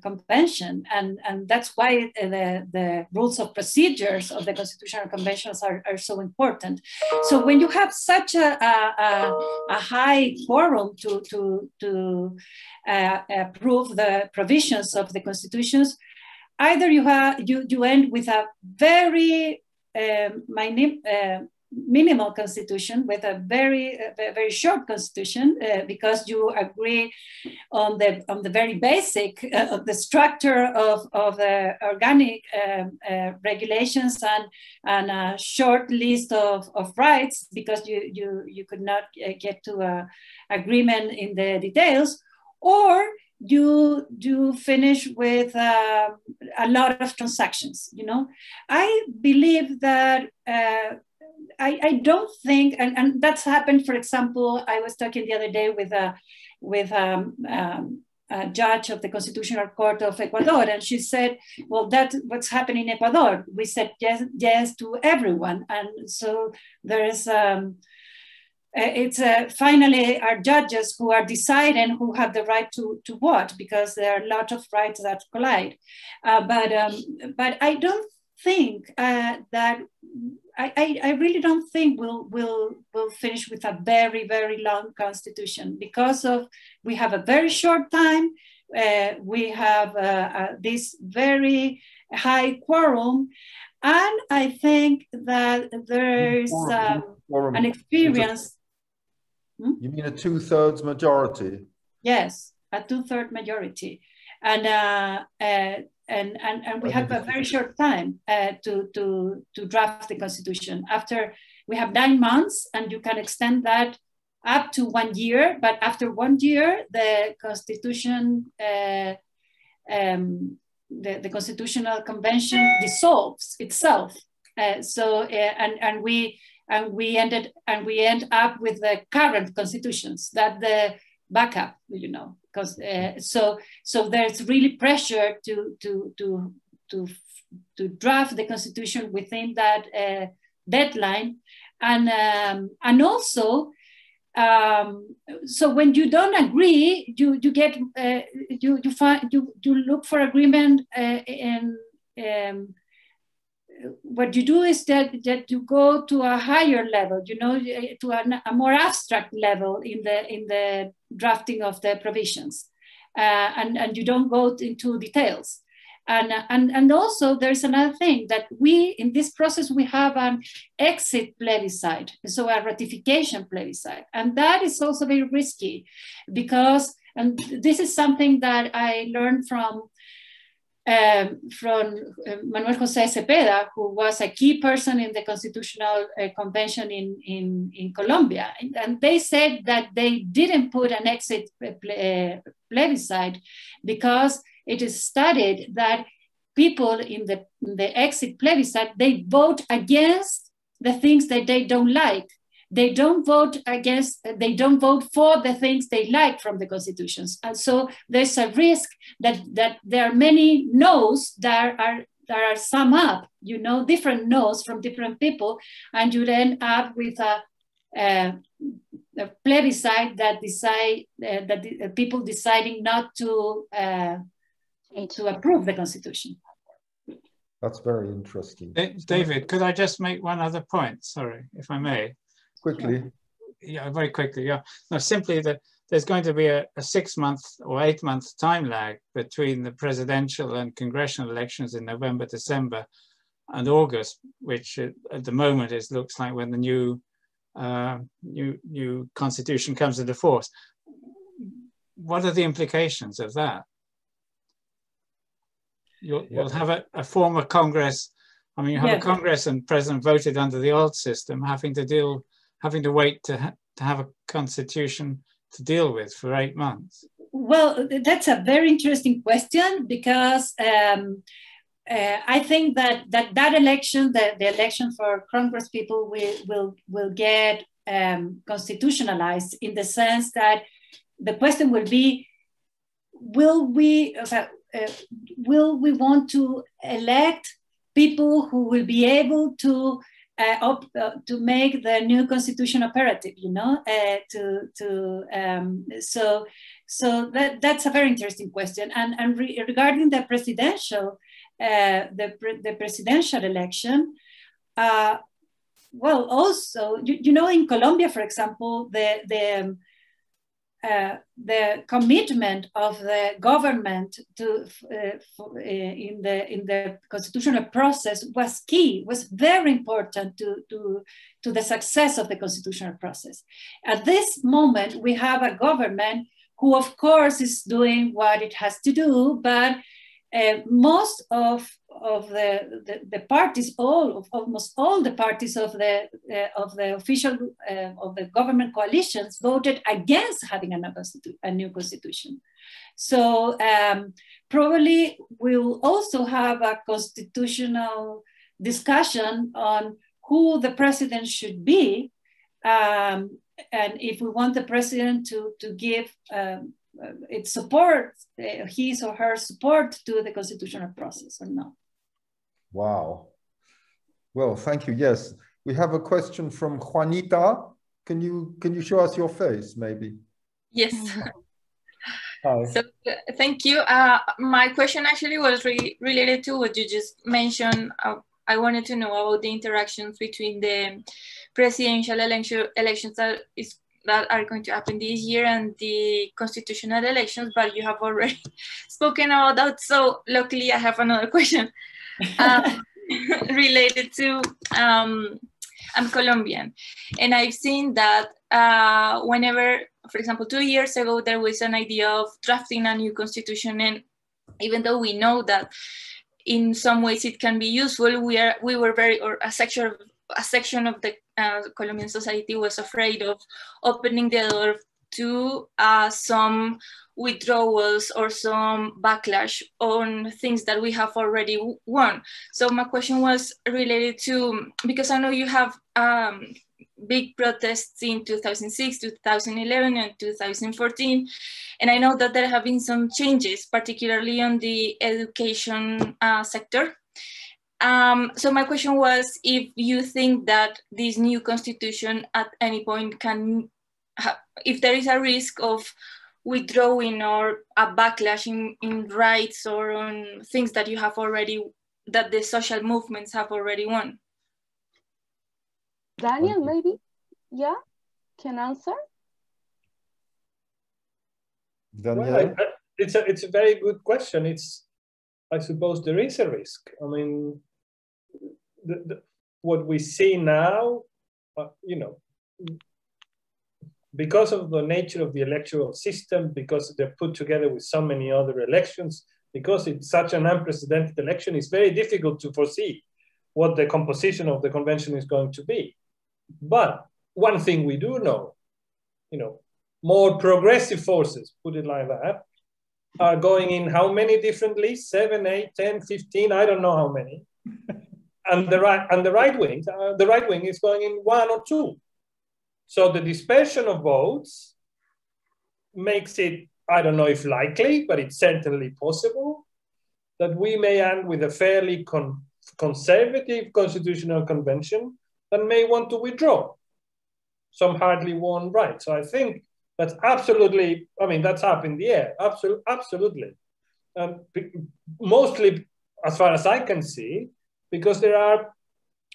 convention, and that's why the rules of procedures of the constitutional conventions are so important. So when you have such a high quorum to approve the provisions of the constitutions, either you end with a very minimal constitution, with a very short constitution, because you agree on the very basic of the structure of the organic regulations and a short list of rights, because you could not get to an agreement in the details, or you finish with a lot of transactions. I believe that I don't think, and that's happened. For example, I was talking the other day with a judge of the Constitutional Court of Ecuador, and she said, "Well, that's what's happening in Ecuador. We said yes to everyone, and so there is." It's finally our judges who are deciding who have the right to what, because there are a lot of rights that collide. But I don't think that I really don't think we'll finish with a very, very long constitution, because we have a very short time. We have this very high quorum, and I think that there is an experience. You mean a 2/3 majority? Yes, a 2/3 majority, and we have a very short time to draft the constitution. After we have 9 months, and you can extend that up to 1 year. But after 1 year, the constitution, the constitutional convention dissolves itself. We end up with the current constitutions, that the backup, because so there's really pressure to draft the constitution within that deadline, and also so when you don't agree, you get you look for agreement what you do is that you go to a higher level, to a more abstract level in the drafting of the provisions. and you don't go into details. And also there's another thing that we, in this process, we have an exit plebiscite, so a ratification plebiscite. And that is also very risky because, and this is something that I learned from Manuel José Cepeda, who was a key person in the Constitutional Convention in Colombia. And they said that they didn't put an exit plebiscite because it is studied that people in the exit plebiscite, they vote against the things that they don't like. They don't vote for the things they like from the constitutions. And so there's a risk that there are many no's that are sum up, you know, different no's from different people, and you end up with a plebiscite that people deciding not to approve the constitution. That's very interesting. David, could I just make one other point? Sorry, if I may. Quickly. Yeah, very quickly, yeah. No, simply that there's going to be a 6-month or 8-month time lag between the presidential and congressional elections in November, December, and August, which at the moment looks like when the new constitution comes into force. What are the implications of that? You'll have a former Congress. I mean, you have a Congress and president voted under the old system, having to wait to have a constitution to deal with for 8 months. Well, that's a very interesting question because I think that election, the election for Congress people will get constitutionalized in the sense that the question will be, will we want to elect people who will be able to make the new constitution operative, you know, so that's a very interesting question. And regarding the presidential, the presidential election, well, also, you know, in Colombia, for example, the commitment of the government to in the constitutional process was key, was very important to the success of the constitutional process. At this moment, we have a government who, of course, is doing what it has to do, but most of the parties, almost all the parties of the official of the government coalitions voted against having a new constitution. So probably we'll also have a constitutional discussion on who the president should be, and if we want the president to give its support, his or her support to the constitutional process or not. Wow. Well, thank you. Yes, we have a question from Juanita. Can you show us your face, maybe? Yes. Hi. So thank you. My question actually was related to what you just mentioned. I wanted to know about the interactions between the presidential elections that are going to happen this year and the constitutional elections, but you have already spoken about that. So luckily I have another question related to, I'm Colombian, and I've seen that whenever, for example, 2 years ago, there was an idea of drafting a new constitution, and even though we know that in some ways it can be useful, we were very, or a section of the Colombian society was afraid of opening the door to some withdrawals or some backlash on things that we have already won. So my question was related to, because I know you have big protests in 2006, 2011, and 2014, and I know that there have been some changes, particularly on the education sector. So my question was if you think that this new constitution at any point can, if there is a risk of withdrawing or a backlash in rights or on things that you have already, that the social movements have already won. Daniel, maybe, can answer? Daniel? Well, it's a very good question. I suppose there is a risk. I mean, what we see now, you know, because of the nature of the electoral system, because they're put together with so many other elections, because it's such an unprecedented election, it's very difficult to foresee what the composition of the convention is going to be. But one thing we do know, you know, more progressive forces, put it like that, are going in how many different lists? 7, 8, 10, 15, I don't know how many. And the right wing is going in 1 or 2. So the dispersion of votes makes it, I don't know if likely, but it's certainly possible that we may end with a fairly conservative constitutional convention that may want to withdraw some hardly won rights. So I think that's absolutely, I mean, that's up in the air, absolutely. Mostly, as far as I can see, because there are,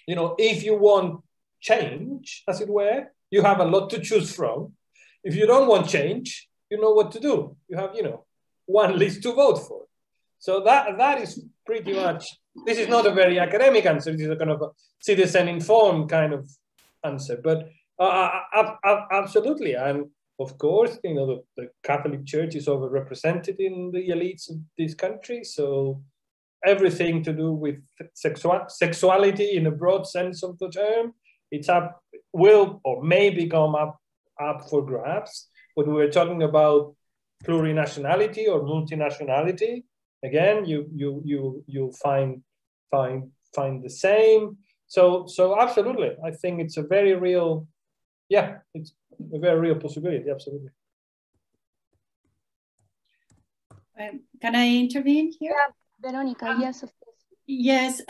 you know, if you want change, as it were, you have a lot to choose from. If you don't want change, you know what to do. You have, you know, one list to vote for. So that is pretty much, this is not a very academic answer, this is a kind of a citizen-informed kind of answer, but absolutely. And of course, you know, the Catholic Church is overrepresented in the elites of this country. So everything to do with sexuality in a broad sense of the term, it's up, will or may become up for grabs. When we're talking about plurinationality or multinationality, again, you'll find the same. So absolutely, I think it's a very real, yeah, it's a very real possibility, absolutely. Can I intervene here? Yeah, Veronica, yes, of course. Yes,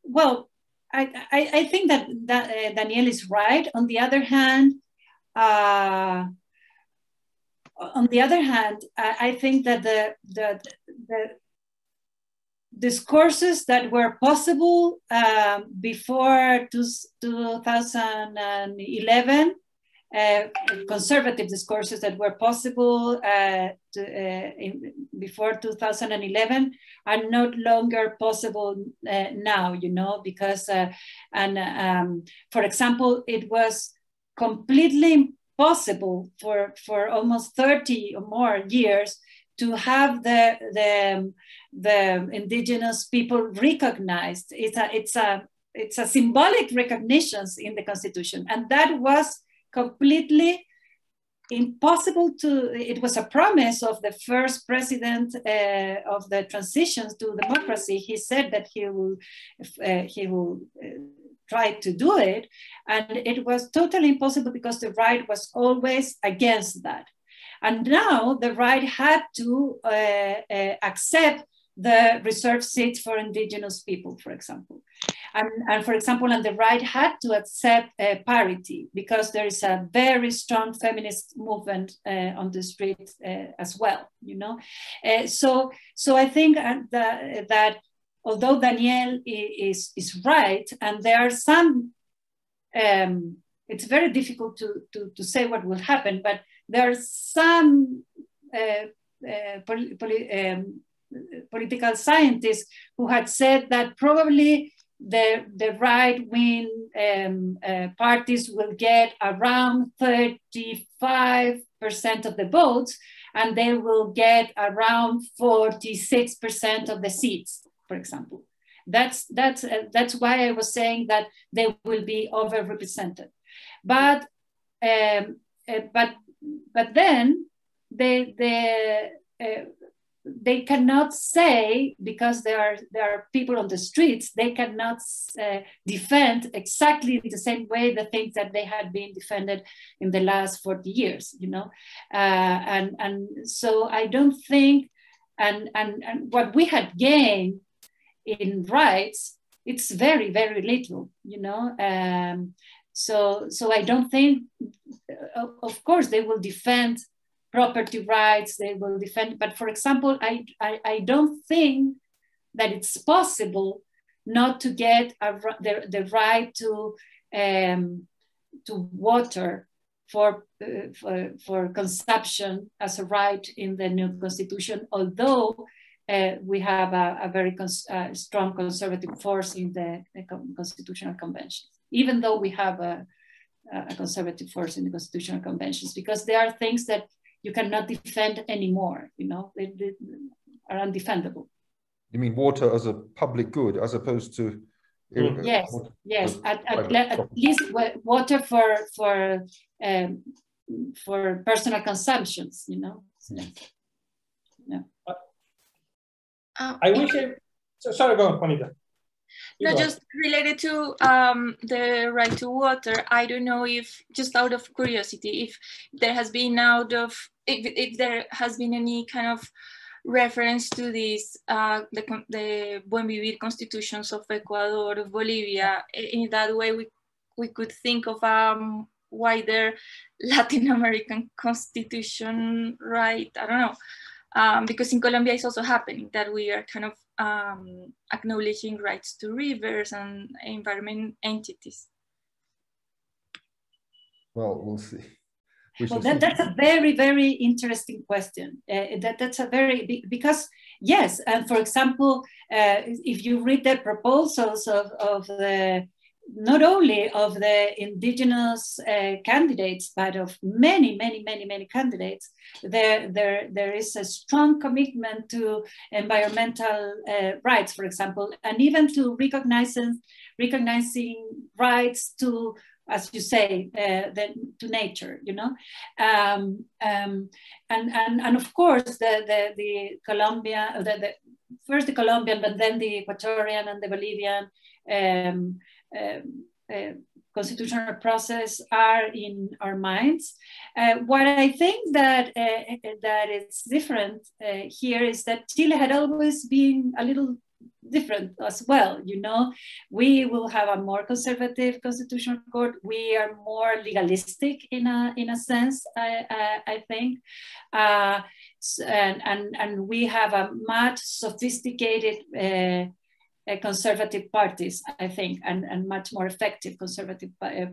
well, I think that Daniel is right. On the other hand, I think that the discourses that were possible before 2011, conservative discourses that were possible before 2011 are no longer possible now, you know, because, for example, it was completely impossible for almost 30 or more years to have the indigenous people recognized. It's a symbolic recognition in the Constitution, and that was completely impossible to. It was a promise of the first president of the transitions to democracy. He said that he will try to do it, and it was totally impossible because the right was always against that. And now the right had to accept the reserved seats for indigenous people, for example. And for example, and the right had to accept parity because there is a very strong feminist movement on the streets as well, you know. So I think that although Daniel is right, and there are some, it's very difficult to say what will happen, but there are some political scientists who had said that probably the right-wing parties will get around 35% of the votes, and they will get around 46% of the seats, for example. That's why I was saying that they will be overrepresented. But then they cannot say, because there are people on the streets, they cannot defend exactly the same way the things that they had been defended in the last 40 years, you know. And so I don't think, and what we had gained in rights, it's very, very little, you know. So I don't think, of course, they will defend property rights, they will defend, but for example, I don't think that it's possible not to get the right to water for consumption as a right in the new constitution, although we have a very strong conservative force in the constitutional conventions, even though we have a conservative force in the constitutional conventions, because there are things that you cannot defend anymore, you know, they are undefendable. You mean water as a public good as opposed to yes, yes. At least water for personal consumptions, you know. So, yeah. I wish sorry, go on, Juanita. No, just related to the right to water. I don't know if, just out of curiosity, if there has been if there has been any kind of reference to this, the Buen Vivir constitutions of Ecuador, of Bolivia. In that way, we could think of a wider Latin American constitution, right? I don't know, because in Colombia it's also happening that we are kind of acknowledging rights to rivers and environment entities. Well, we'll see. Well, that's a very, very interesting question. That's a very big, because yes, and for example, if you read the proposals of the, not only of the indigenous candidates, but of many candidates, there is a strong commitment to environmental rights, for example, and even to recognizing rights to, as you say, to nature, you know, and of course the Colombia, first the Colombian, but then the Ecuadorian and the Bolivian constitutional process are in our minds. What I think that it's different here is that Chile had always been a little different as well, you know. We will have a more conservative constitutional court. We are more legalistic in a sense, I think, and we have a much sophisticated conservative parties, I think, and much more effective conservative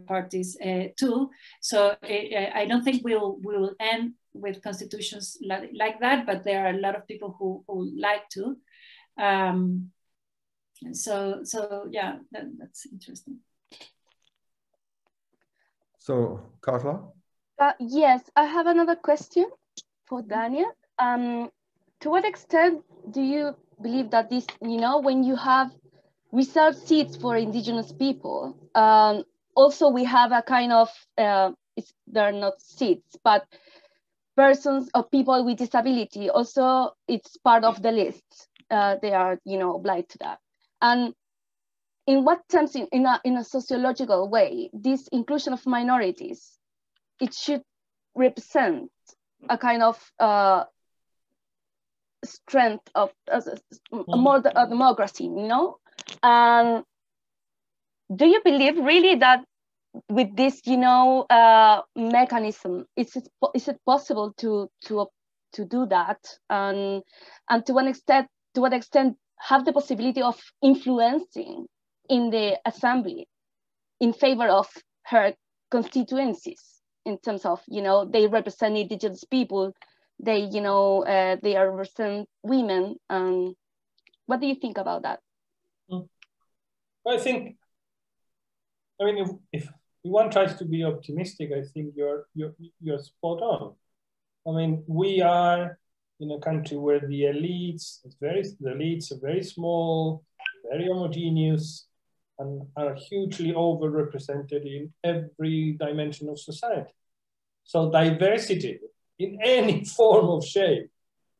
parties too. So I don't think we'll end with constitutions like that, but there are a lot of people who like to. So yeah, that's interesting. So Carla? Yes, I have another question for Daniel. To what extent do you believe that this, you know, when you have reserved seats for indigenous people, also we have a kind of, they're not seats, but persons or people with disability, also it's part of the list. They are, you know, obliged to that. And in what terms, in a sociological way, this inclusion of minorities, it should represent a kind of strength of more democracy, you know? And do you believe really that with this, you know, mechanism, is it possible to do that? And to what extent have the possibility of influencing in the assembly in favor of her constituencies, in terms of, you know, they represent indigenous people, they, you know, they represent women. What do you think about that? I think, I mean, if one tries to be optimistic, I think you're spot on. I mean, we are in a country where the elites are very small, very homogeneous, and are hugely overrepresented in every dimension of society. So diversity in any form of shape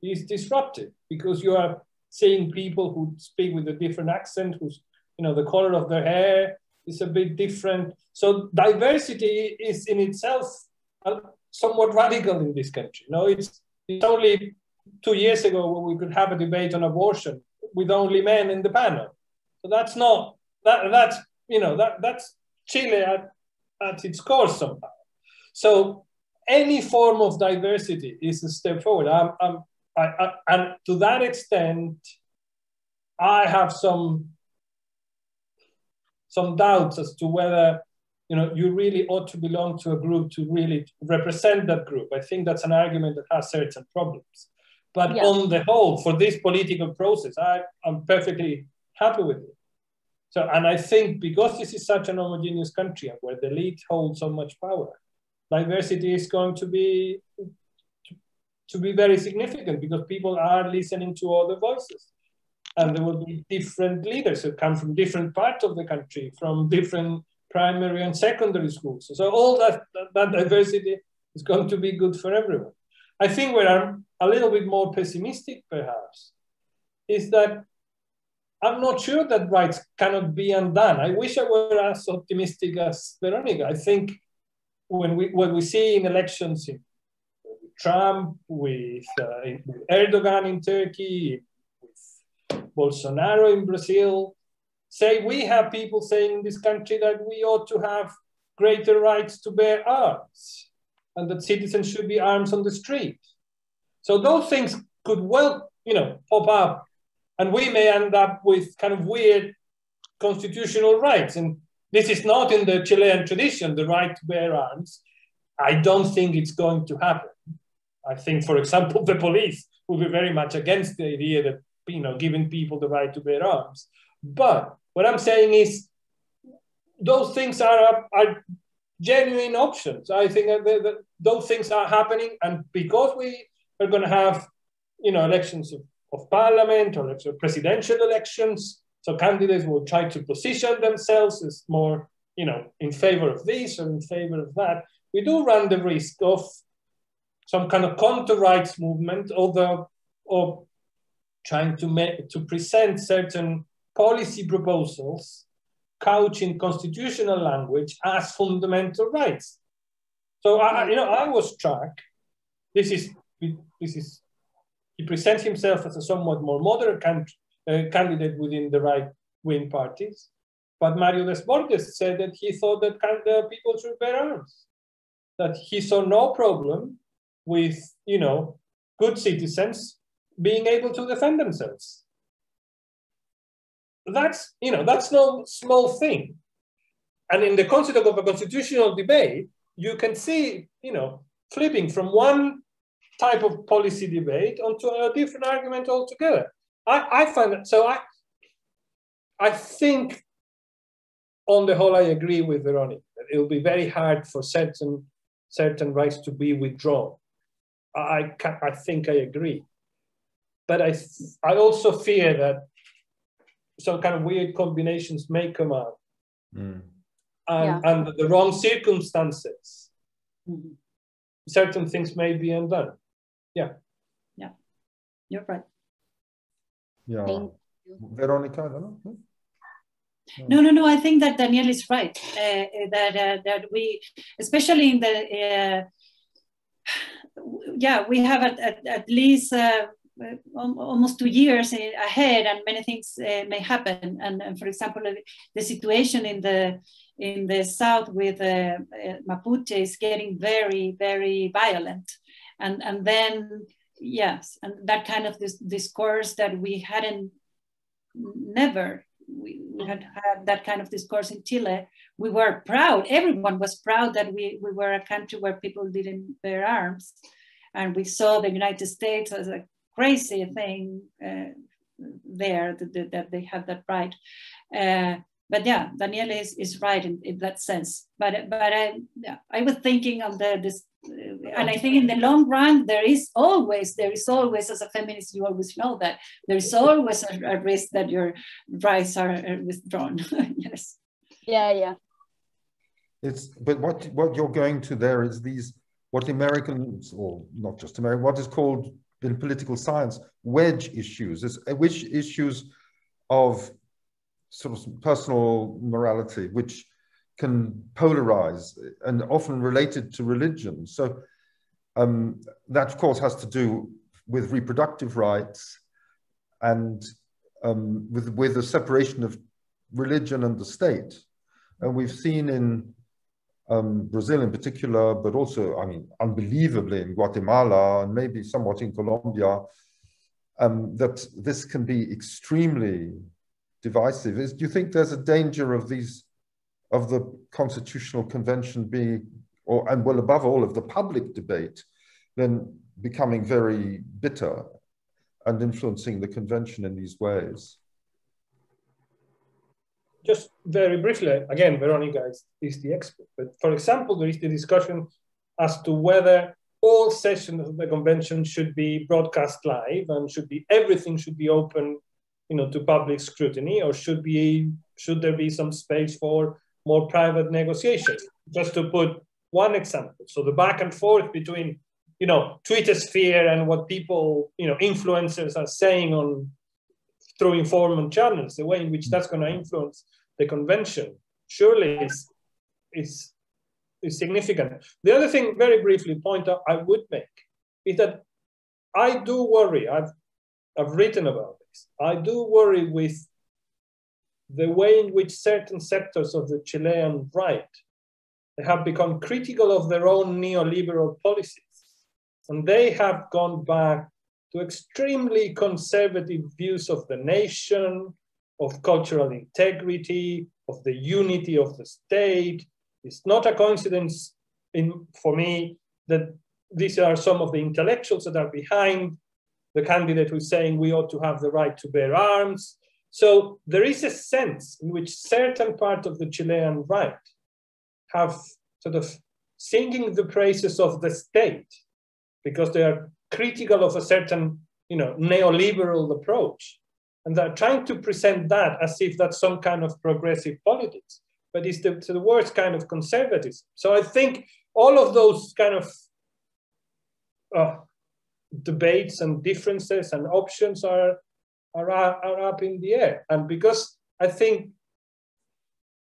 is disruptive, because you are seeing people who speak with a different accent, who's, you know, the color of their hair is a bit different. So diversity is in itself somewhat radical in this country. You know, it's only 2 years ago when we could have a debate on abortion with only men in the panel. So that's not, that's, you know, that's Chile at its core somehow. So any form of diversity is a step forward. And to that extent, I have some doubts as to whether, you know, you really ought to belong to a group to really represent that group. I think that's an argument that has certain problems. But on the whole, for this political process, I'm perfectly happy with it. So, and I think because this is such an homogeneous country and where the elite holds so much power, diversity is going to be very significant because people are listening to other voices. And there will be different leaders who come from different parts of the country, from different primary and secondary schools. So all that diversity is going to be good for everyone. I think where I'm a little bit more pessimistic, perhaps, is that I'm not sure that rights cannot be undone. I wish I were as optimistic as Veronica. I think when we see in elections with Trump, with Erdogan in Turkey, with Bolsonaro in Brazil, say we have people saying in this country that we ought to have greater rights to bear arms and that citizens should be arms on the street. So those things could well, you know, pop up, and we may end up with kind of weird constitutional rights. And this is not in the Chilean tradition, the right to bear arms. I don't think it's going to happen. I think, for example, the police will be very much against the idea that, you know, giving people the right to bear arms. But what I'm saying is those things are genuine options. I think that those things are happening, and because we are going to have, you know, elections of parliament or presidential elections, so candidates will try to position themselves as more, you know, in favor of this or in favor of that. We do run the risk of some kind of counter-rights movement, although of trying to present certain policy proposals couched in constitutional language as fundamental rights. So I was struck. He presents himself as a somewhat more moderate candidate within the right-wing parties, but Mario Desbordes said that he thought that people should bear arms, that he saw no problem with, you know, good citizens being able to defend themselves. That's, you know, that's no small thing. And in the context of a constitutional debate, you can see, you know, flipping from one type of policy debate onto a different argument altogether. I find that, so I think on the whole, I agree with Veronica that it will be very hard for certain rights to be withdrawn. I think I agree. But I also fear that some kind of weird combinations may come out. And under the wrong circumstances, certain things may be undone. Yeah, you're right. Yeah, Veronica, I don't know. No. I think that Daniel is right. That we, especially in the, we have at least almost 2 years ahead, and many things may happen. And for example, the situation in the south with Mapuche is getting very, very violent. And then, yes, and that kind of this discourse that we hadn't we had that kind of discourse in Chile. We were proud, everyone was proud that we were a country where people didn't bear arms. And we saw the United States as a crazy thing there, that they have that right. But yeah, Daniel is right in that sense. But I was thinking of this, and I think in the long run, there is always, as a feminist, you always know that there is always a risk that your rights are withdrawn. Yes. Yeah. But what you're going to there is what Americans, or not just American, what is called in political science wedge issues, which issues of sort of personal morality, which can polarize and often related to religion. So that, of course, has to do with reproductive rights and with the separation of religion and the state. And we've seen in Brazil in particular, but also, I mean, unbelievably in Guatemala and maybe somewhat in Colombia, that this can be extremely divisive. Do you think there's a danger of these of the Constitutional Convention being, and well, above all, of the public debate, then becoming very bitter and influencing the convention in these ways? Just very briefly, again, Veronica is the expert, but for example, there is the discussion as to whether all sessions of the convention should be broadcast live and everything should be open, to public scrutiny, or should there be some space for more private negotiations? Just to put one example. So the back and forth between, Twitter sphere and what people, influencers are saying through informant channels, the way in which that's going to influence the convention, surely is significant. The other thing, very briefly, point out I would make is that I do worry. I've written about this. I do worry with the way in which certain sectors of the Chilean right have become critical of their own neoliberal policies, and they have gone back to extremely conservative views of the nation, of cultural integrity, of the unity of the state. It's not a coincidence for me that these are some of the intellectuals that are behind the candidate who's saying we ought to have the right to bear arms. So there is a sense in which certain part of the Chilean right have sort of singing the praises of the state because they are critical of a certain, neoliberal approach. And they're trying to present that as if that's some kind of progressive politics, but it's the worst kind of conservatism. So I think all of those kind of debates and differences and options are up in the air. And because I think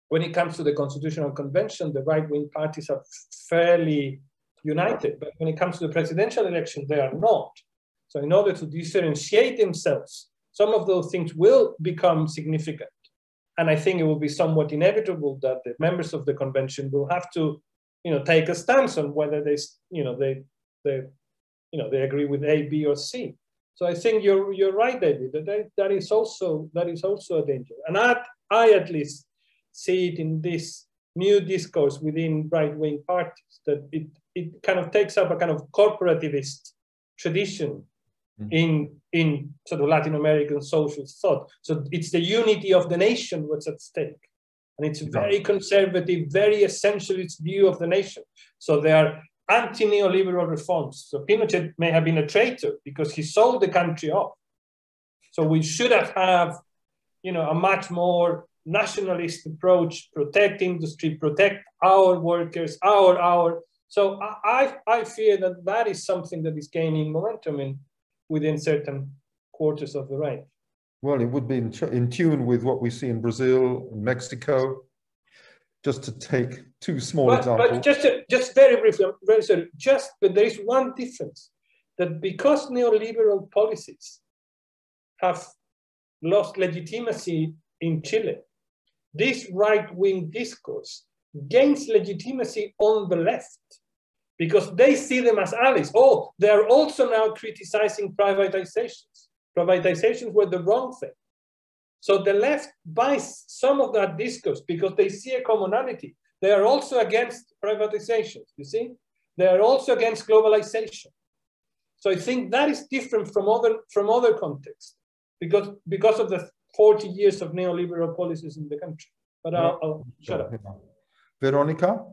when it comes to the Constitutional Convention, the right-wing parties are fairly united, but when it comes to the presidential election, they are not. So in order to differentiate themselves, some of those things will become significant. And I think it will be somewhat inevitable that the members of the convention will have to, take a stance on whether they agree with A, B, or C. So I think you're right, David. That is also a danger. And I at least see it in this new discourse within right-wing parties, that it kind of takes up a kind of corporativist tradition in sort of Latin American social thought. So it's the unity of the nation what's at stake. And it's a very conservative, very essentialist view of the nation. So they are anti-neoliberal reforms. So Pinochet may have been a traitor because he sold the country off. So we should have a much more nationalist approach, protect industry, protect our workers, our. So I fear that is something that is gaining momentum within certain quarters of the right. Well, it would be in tune with what we see in Brazil and Mexico, just to take two small examples. But just very briefly, I'm very sorry, but there is one difference, that because neoliberal policies have lost legitimacy in Chile, this right-wing discourse gains legitimacy on the left because they see them as allies. Oh, they're also now criticizing privatizations. Privatizations were the wrong thing. So the left buys some of that discourse because they see a commonality. They are also against privatizations, you see? They are also against globalization. So I think that is different from other contexts because of the 40 years of neoliberal policies in the country. But I'll shut up. Veronica?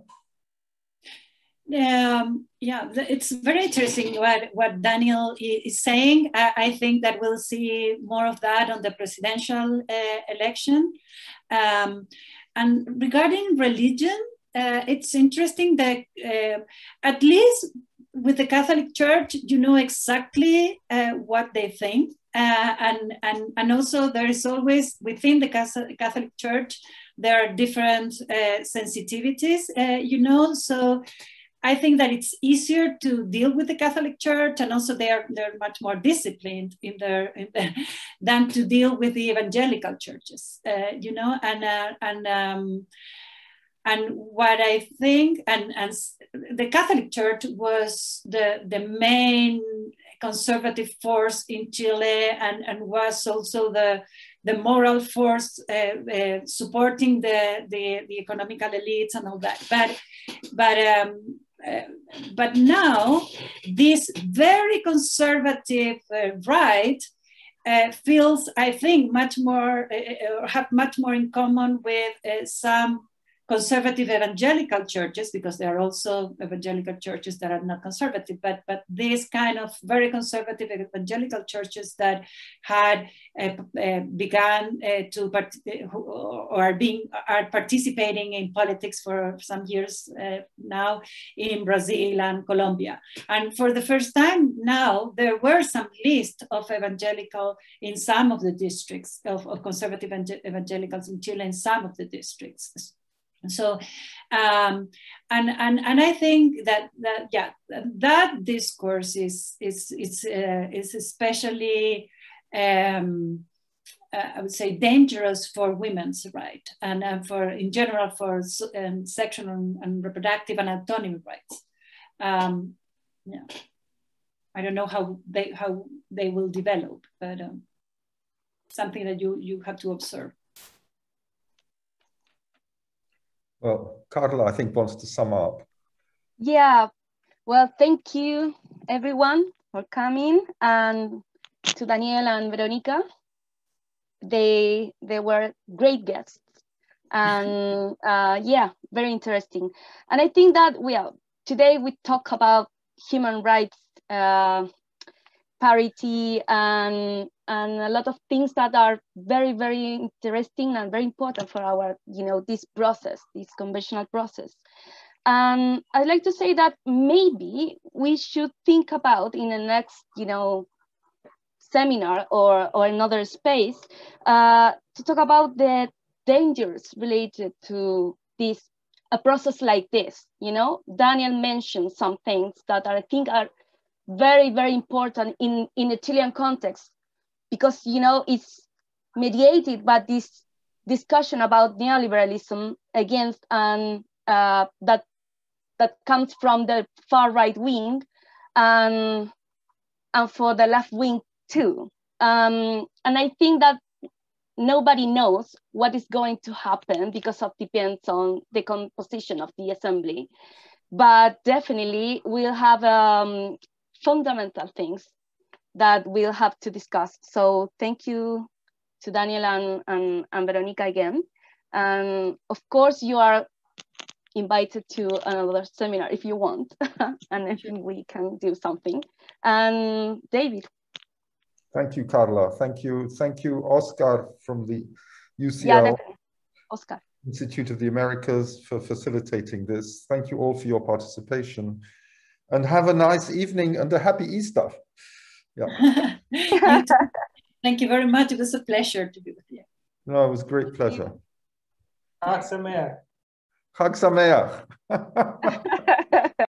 It's very interesting what Daniel is saying. I think that we'll see more of that on the presidential election. And regarding religion, it's interesting that at least with the Catholic Church, you know exactly what they think. And also there is always within the Catholic Church, there are different sensitivities, so I think that it's easier to deal with the Catholic Church, and also they're much more disciplined than to deal with the evangelical churches, and what I think, and the Catholic Church was the main conservative force in Chile, and was also the the moral force supporting the economical elites and all that. But now this very conservative right feels, I think, much more have much more in common with some conservative evangelical churches, because there are also evangelical churches that are not conservative, but these kind of very conservative evangelical churches that had begun to are participating in politics for some years now in Brazil and Colombia. And for the first time now, there were some list of evangelical in some of the districts of conservative evangelicals in Chile in some of the districts. So, and I think that discourse is especially, I would say, dangerous for women's rights and for, in general, for sexual and reproductive and autonomy rights. Yeah, I don't know how they will develop, but something that you have to observe. Well, Carla, I think, wants to sum up. Yeah, well, thank you, everyone, for coming, and to Daniel and Veronica. They were great guests, and yeah, very interesting. And I think that today we talk about human rights, parity, and a lot of things that are very, very interesting and very important for our, this process, this conventional process. And I'd like to say that maybe we should think about in the next, seminar or another space to talk about the dangers related to a process like this. Daniel mentioned some things that I think are very, very important in the Chilean context, because it's mediated by this discussion about neoliberalism against that comes from the far right wing and for the left wing too. And I think that nobody knows what is going to happen because it depends on the composition of the assembly. But definitely we'll have fundamental things that we'll have to discuss. So thank you to Daniel and Veronica again. And of course you are invited to another seminar if you want, and if we can do something. And David. Thank you, Carla. Thank you, Oscar from the UCL Oscar. Institute of the Americas for facilitating this. Thank you all for your participation, and have a nice evening and a happy Easter. Yeah. Thank you very much. It was a pleasure to be with you. No, it was a great pleasure. Chag Sameach. Chag Sameach.